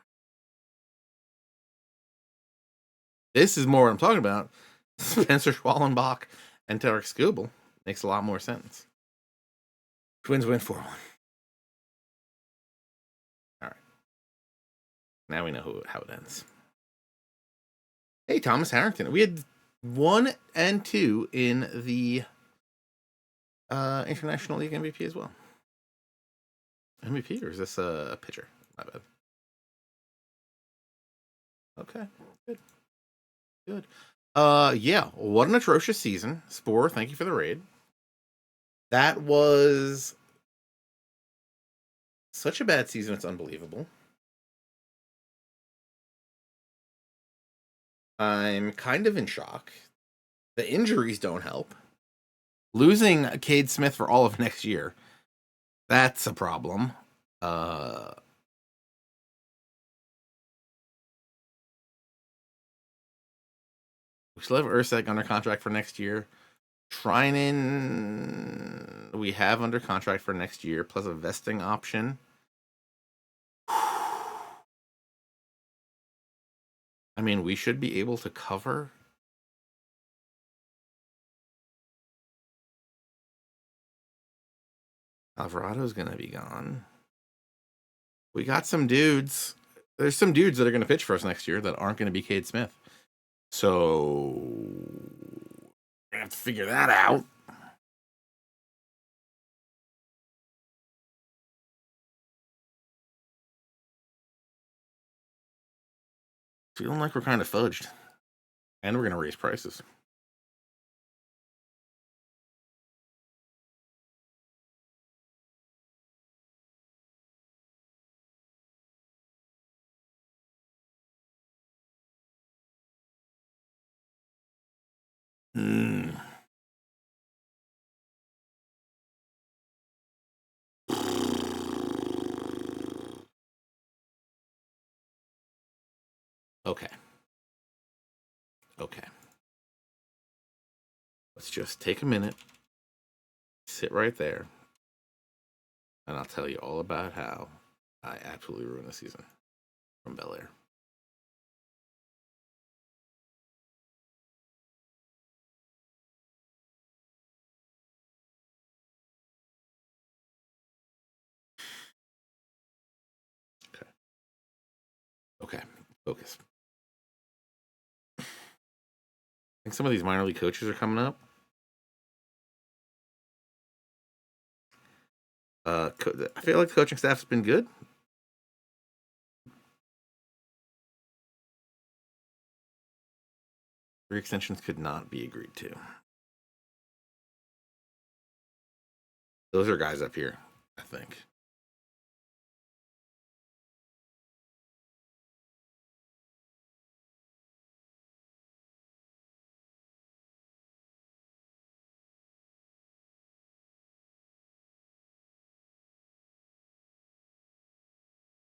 This is more what I'm talking about. Spencer Schwallenbach and Tarek Skubal makes a lot more sense. Twins win 4-1. All right. Now we know how it ends. Hey, Thomas Harrington. We had 1 and 2 in the International League MVP as well. MVP, or is this a pitcher? My bad. Okay, good. Good. Yeah, what an atrocious season. Spore, thank you for the raid. That was such a bad season, it's unbelievable. I'm kind of in shock. The injuries don't help. Losing Cade Smith for all of next year, that's a problem. We still have Ursak under contract for next year. Treinen, we have under contract for next year, plus a vesting option. I mean, we should be able to cover. Alvarado's going to be gone. We got some dudes. There's some dudes that are going to pitch for us next year that aren't going to be Cade Smith. So we're going to have to figure that out. Feeling like we're kind of fudged. And we're going to raise prices. Okay. Okay. Let's just take a minute, sit right there, and I'll tell you all about how I absolutely ruined the season from Bel Air. Okay. Focus. I think some of these minor league coaches are coming up. I feel like the coaching staff's been good. Three extensions could not be agreed to. Those are guys up here, I think.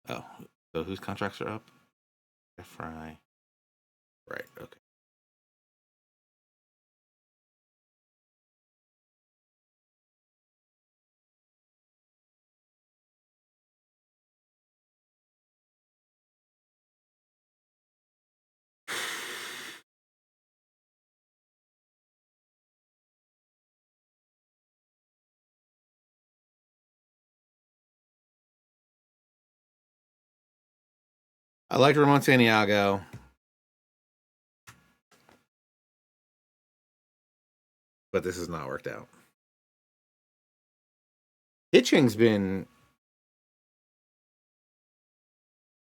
Oh, so whose contracts are up? Fry. Right, okay. I liked Ramon Santiago. But this has not worked out. Pitching's been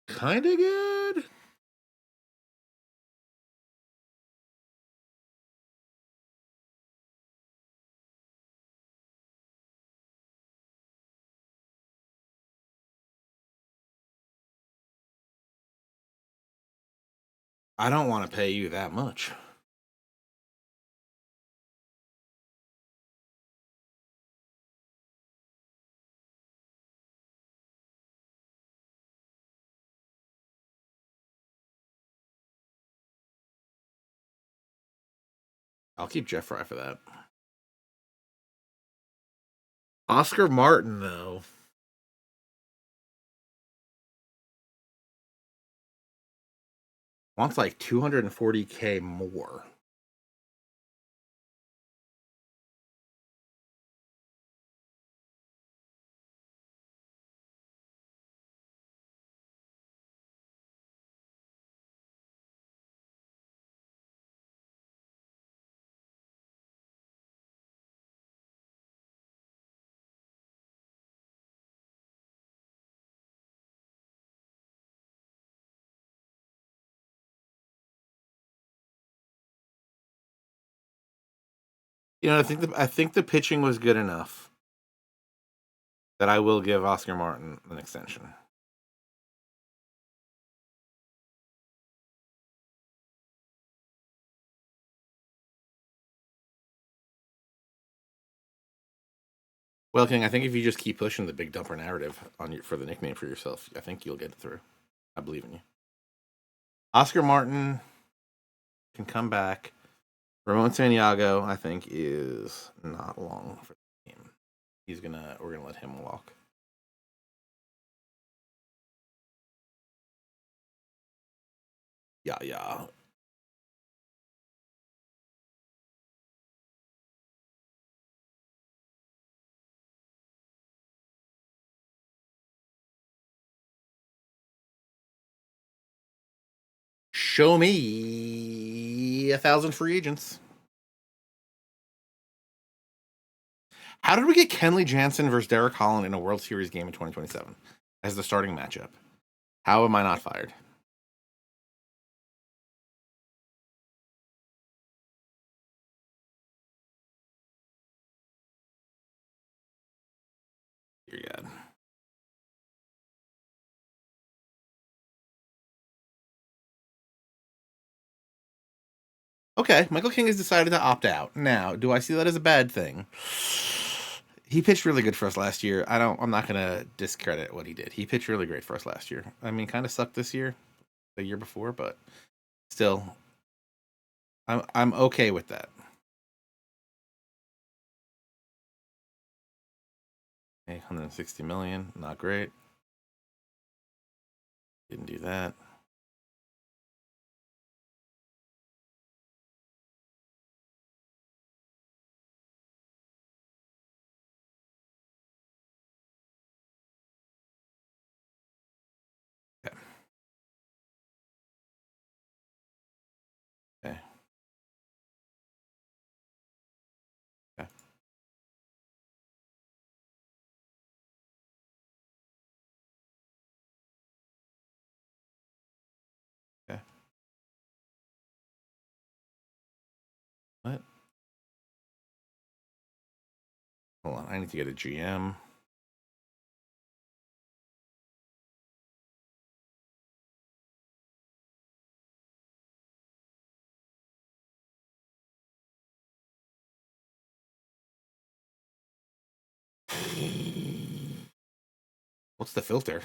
kind of good. I don't want to pay you that much. I'll keep Jeff Fry for that. Oscar Martin, though. Wants like 240K more. You know, I think the pitching was good enough that I will give Oscar Martin an extension. Well, King, I think if you just keep pushing the big dumper narrative for the nickname for yourself, I think you'll get it through. I believe in you. Oscar Martin can come back. Ramon Santiago, I think, is not long for the game. We're gonna let him walk. Yeah. Show me 1,000 free agents. How did we get Kenley Jansen versus Derek Holland in a World Series game in 2027 as the starting matchup? How am I not fired? Dear God. Okay, Michael King has decided to opt out. Now, do I see that as a bad thing? He pitched really good for us last year. I'm not gonna discredit what he did. He pitched really great for us last year. I mean, kind of sucked this year, the year before, but still, I'm okay with that. Okay, 160 million, not great. Didn't do that. Okay. Okay. Okay. Okay. What? Hold on, I need to get a GM. What's the filter?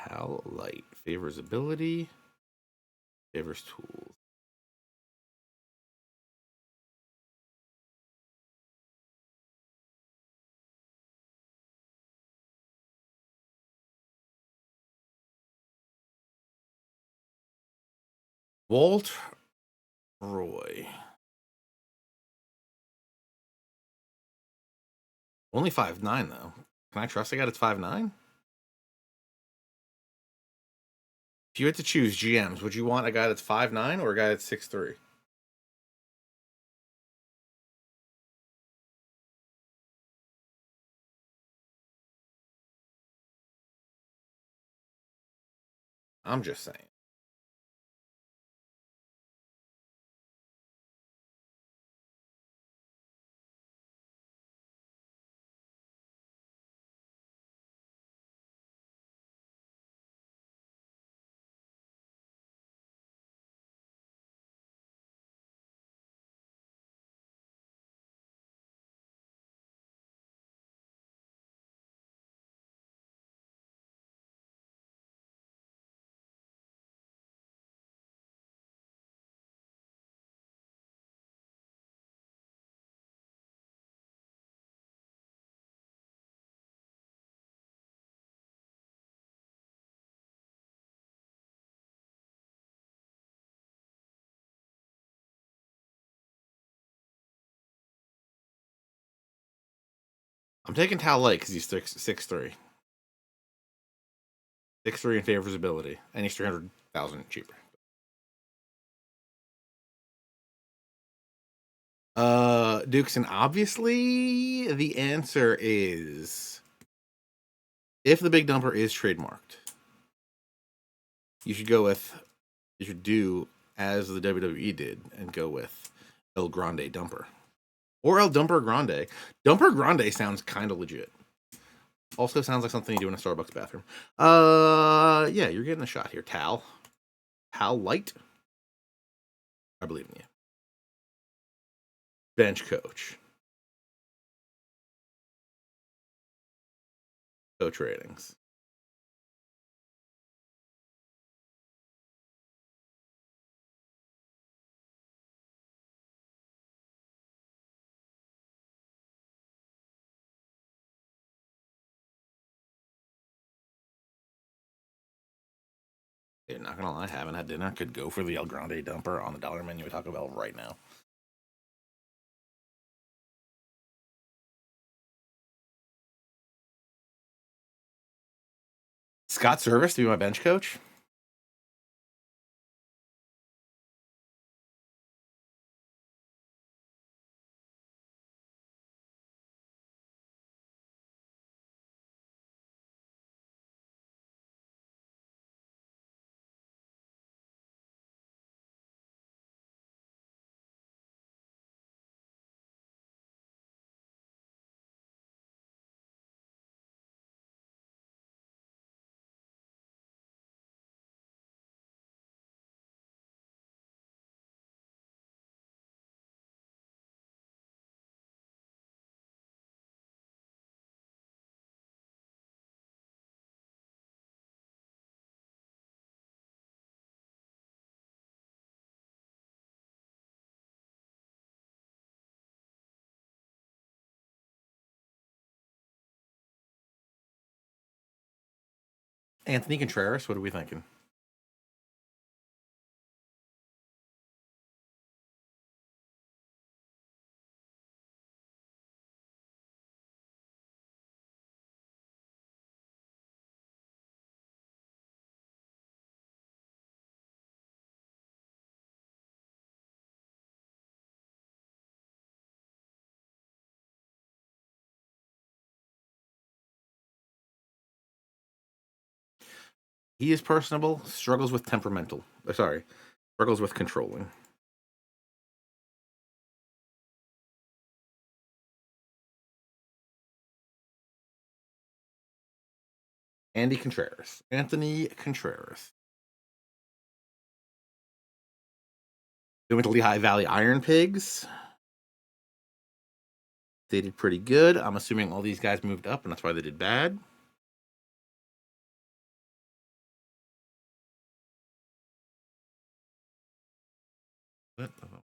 Hal Light favors ability, favors tools. Walt Roy. Only 5'9" though. Can I trust a guy that's 5'9"? If you had to choose GMs, would you want a guy that's 5'9" or a guy that's 6'3"? I'm just saying. I'm taking Tal Light because he's 6'3". 6'3" in favors ability, and he's 300,000 cheaper. Dukes, and obviously the answer is if the big dumper is trademarked, you should do as the WWE did and go with El Grande Dumper. Or El Dumper Grande. Dumper Grande sounds kind of legit. Also sounds like something you do in a Starbucks bathroom. Yeah, you're getting a shot here. Tal Light. I believe in you. Bench coach. Coach ratings. Dude, not gonna lie, haven't had dinner. Could go for the El Grande Dumper on the dollar menu at Taco Bell right now. Scott Service to be my bench coach. Anthony Contreras, what are we thinking? He is personable, struggles with temperamental. Sorry, struggles with controlling. Anthony Contreras. Then with the Lehigh Valley Iron Pigs. They did pretty good. I'm assuming all these guys moved up, and that's why they did bad. What the hell?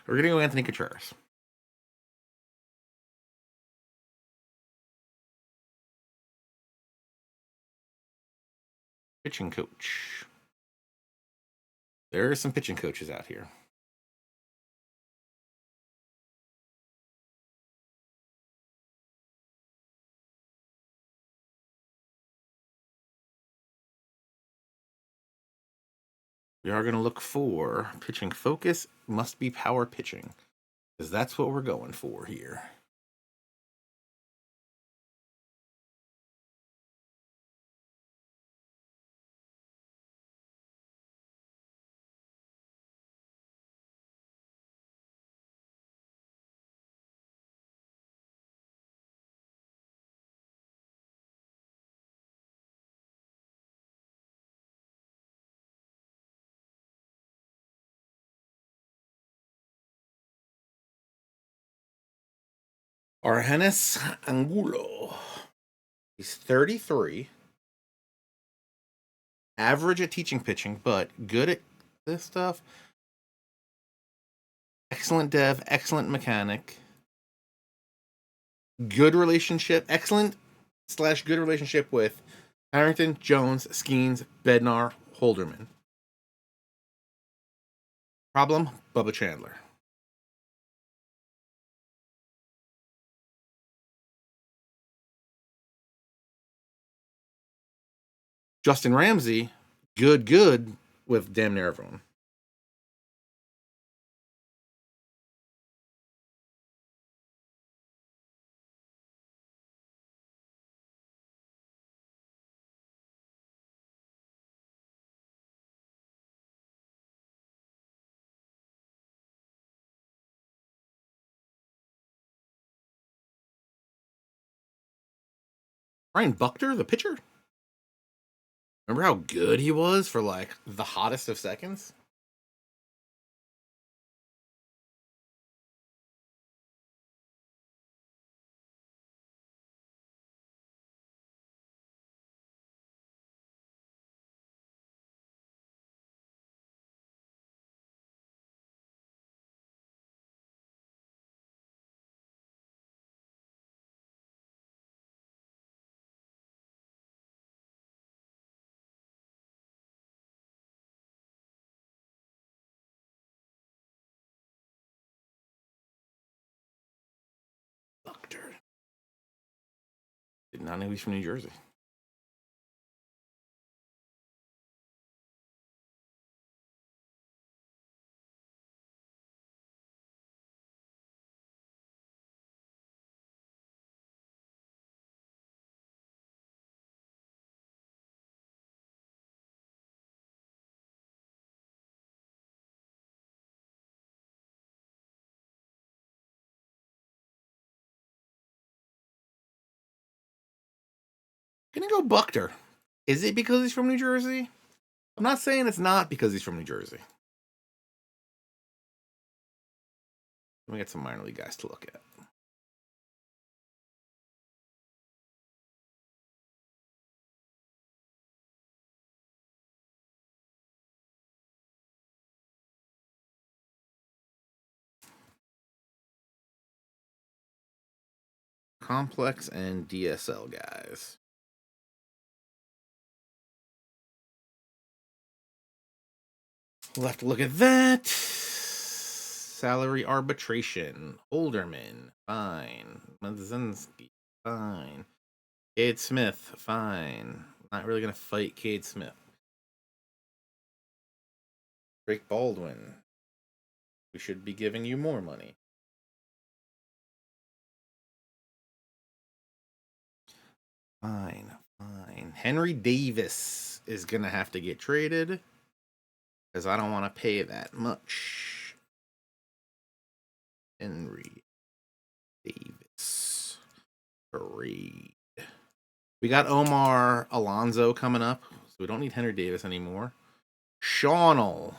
We're gonna go Anthony Contreras. Pitching coach. There are some pitching coaches out here. We are going to look for pitching focus. Must be power pitching, because that's what we're going for here. Argenis Angulo. He's 33. Average at teaching pitching, but good at this stuff. Excellent dev, excellent mechanic. Good relationship, excellent / good relationship with Harrington, Jones, Skeens, Bednar, Holderman. Problem, Bubba Chandler. Justin Ramsey, good with damn near everyone. Ryan Buckner, the pitcher. Remember how good he was for like the hottest of seconds? Buckner. Did not know he's from New Jersey. Gonna go Buckner. Is it because he's from New Jersey? I'm not saying it's not because he's from New Jersey. Let me get some minor league guys to look at. Complex and DSL guys. We'll have to look at that. Salary arbitration. Holderman, fine. Mazinski, fine. Cade Smith, fine. Not really gonna fight Cade Smith. Drake Baldwin. We should be giving you more money. Fine. Henry Davis is going to have to get traded because I don't want to pay that much. Henry Davis. Trade. We got Omar Alonso coming up, so we don't need Henry Davis anymore. Shawnell.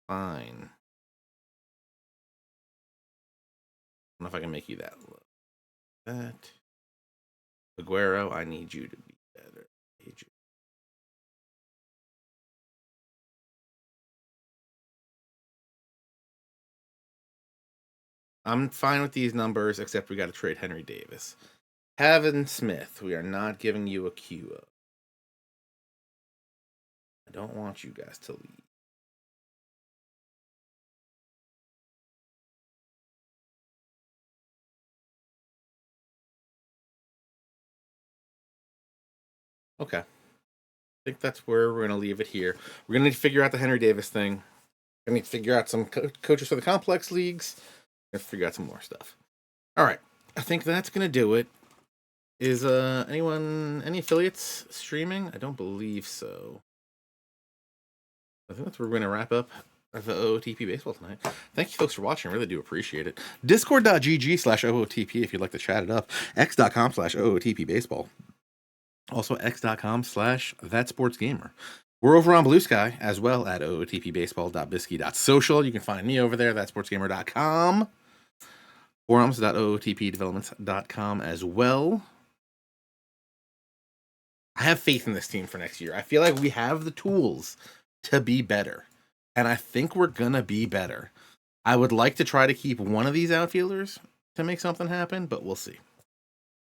Fine. I don't know if I can make you that low. That. Aguero, I need you to be better. I'm fine with these numbers, except we got to trade Henry Davis. Havin Smith, we are not giving you a Q up. I don't want you guys to leave. Okay. I think that's where we're going to leave it here. We're going to need to figure out the Henry Davis thing. We're going to need to figure out some coaches for the complex leagues. We're going to figure out some more stuff. All right. I think that's going to do it. Is any affiliates streaming? I don't believe so. I think that's where we're going to wrap up the OOTP baseball tonight. Thank you folks for watching. I really do appreciate it. Discord.gg/OOTP if you'd like to chat it up. X.com/OOTP baseball. Also X.com/ThatSportsGamer. We're over on Blue Sky as well at ootpbaseball.bisky.social. You can find me over there, thatsportsgamer.com. Forums.ootpdevelopments.com as well. I have faith in this team for next year. I feel like we have the tools to be better. And I think we're going to be better. I would like to try to keep one of these outfielders to make something happen, but we'll see.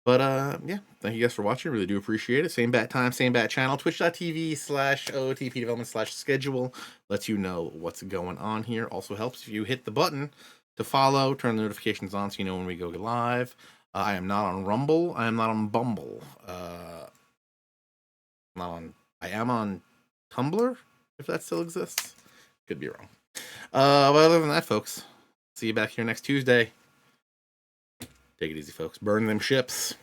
But yeah, thank you guys for watching. Really do appreciate it. Same bat time, same bat channel. Twitch.tv/OOTP development/schedule lets you know what's going on here. Also helps if you hit the button to follow, turn the notifications on so you know when we go live. I am not on Rumble. I am not on Bumble. I am on Tumblr, if that still exists. Could be wrong. But other than that, folks, see you back here next Tuesday. Take it easy, folks. Burn them ships.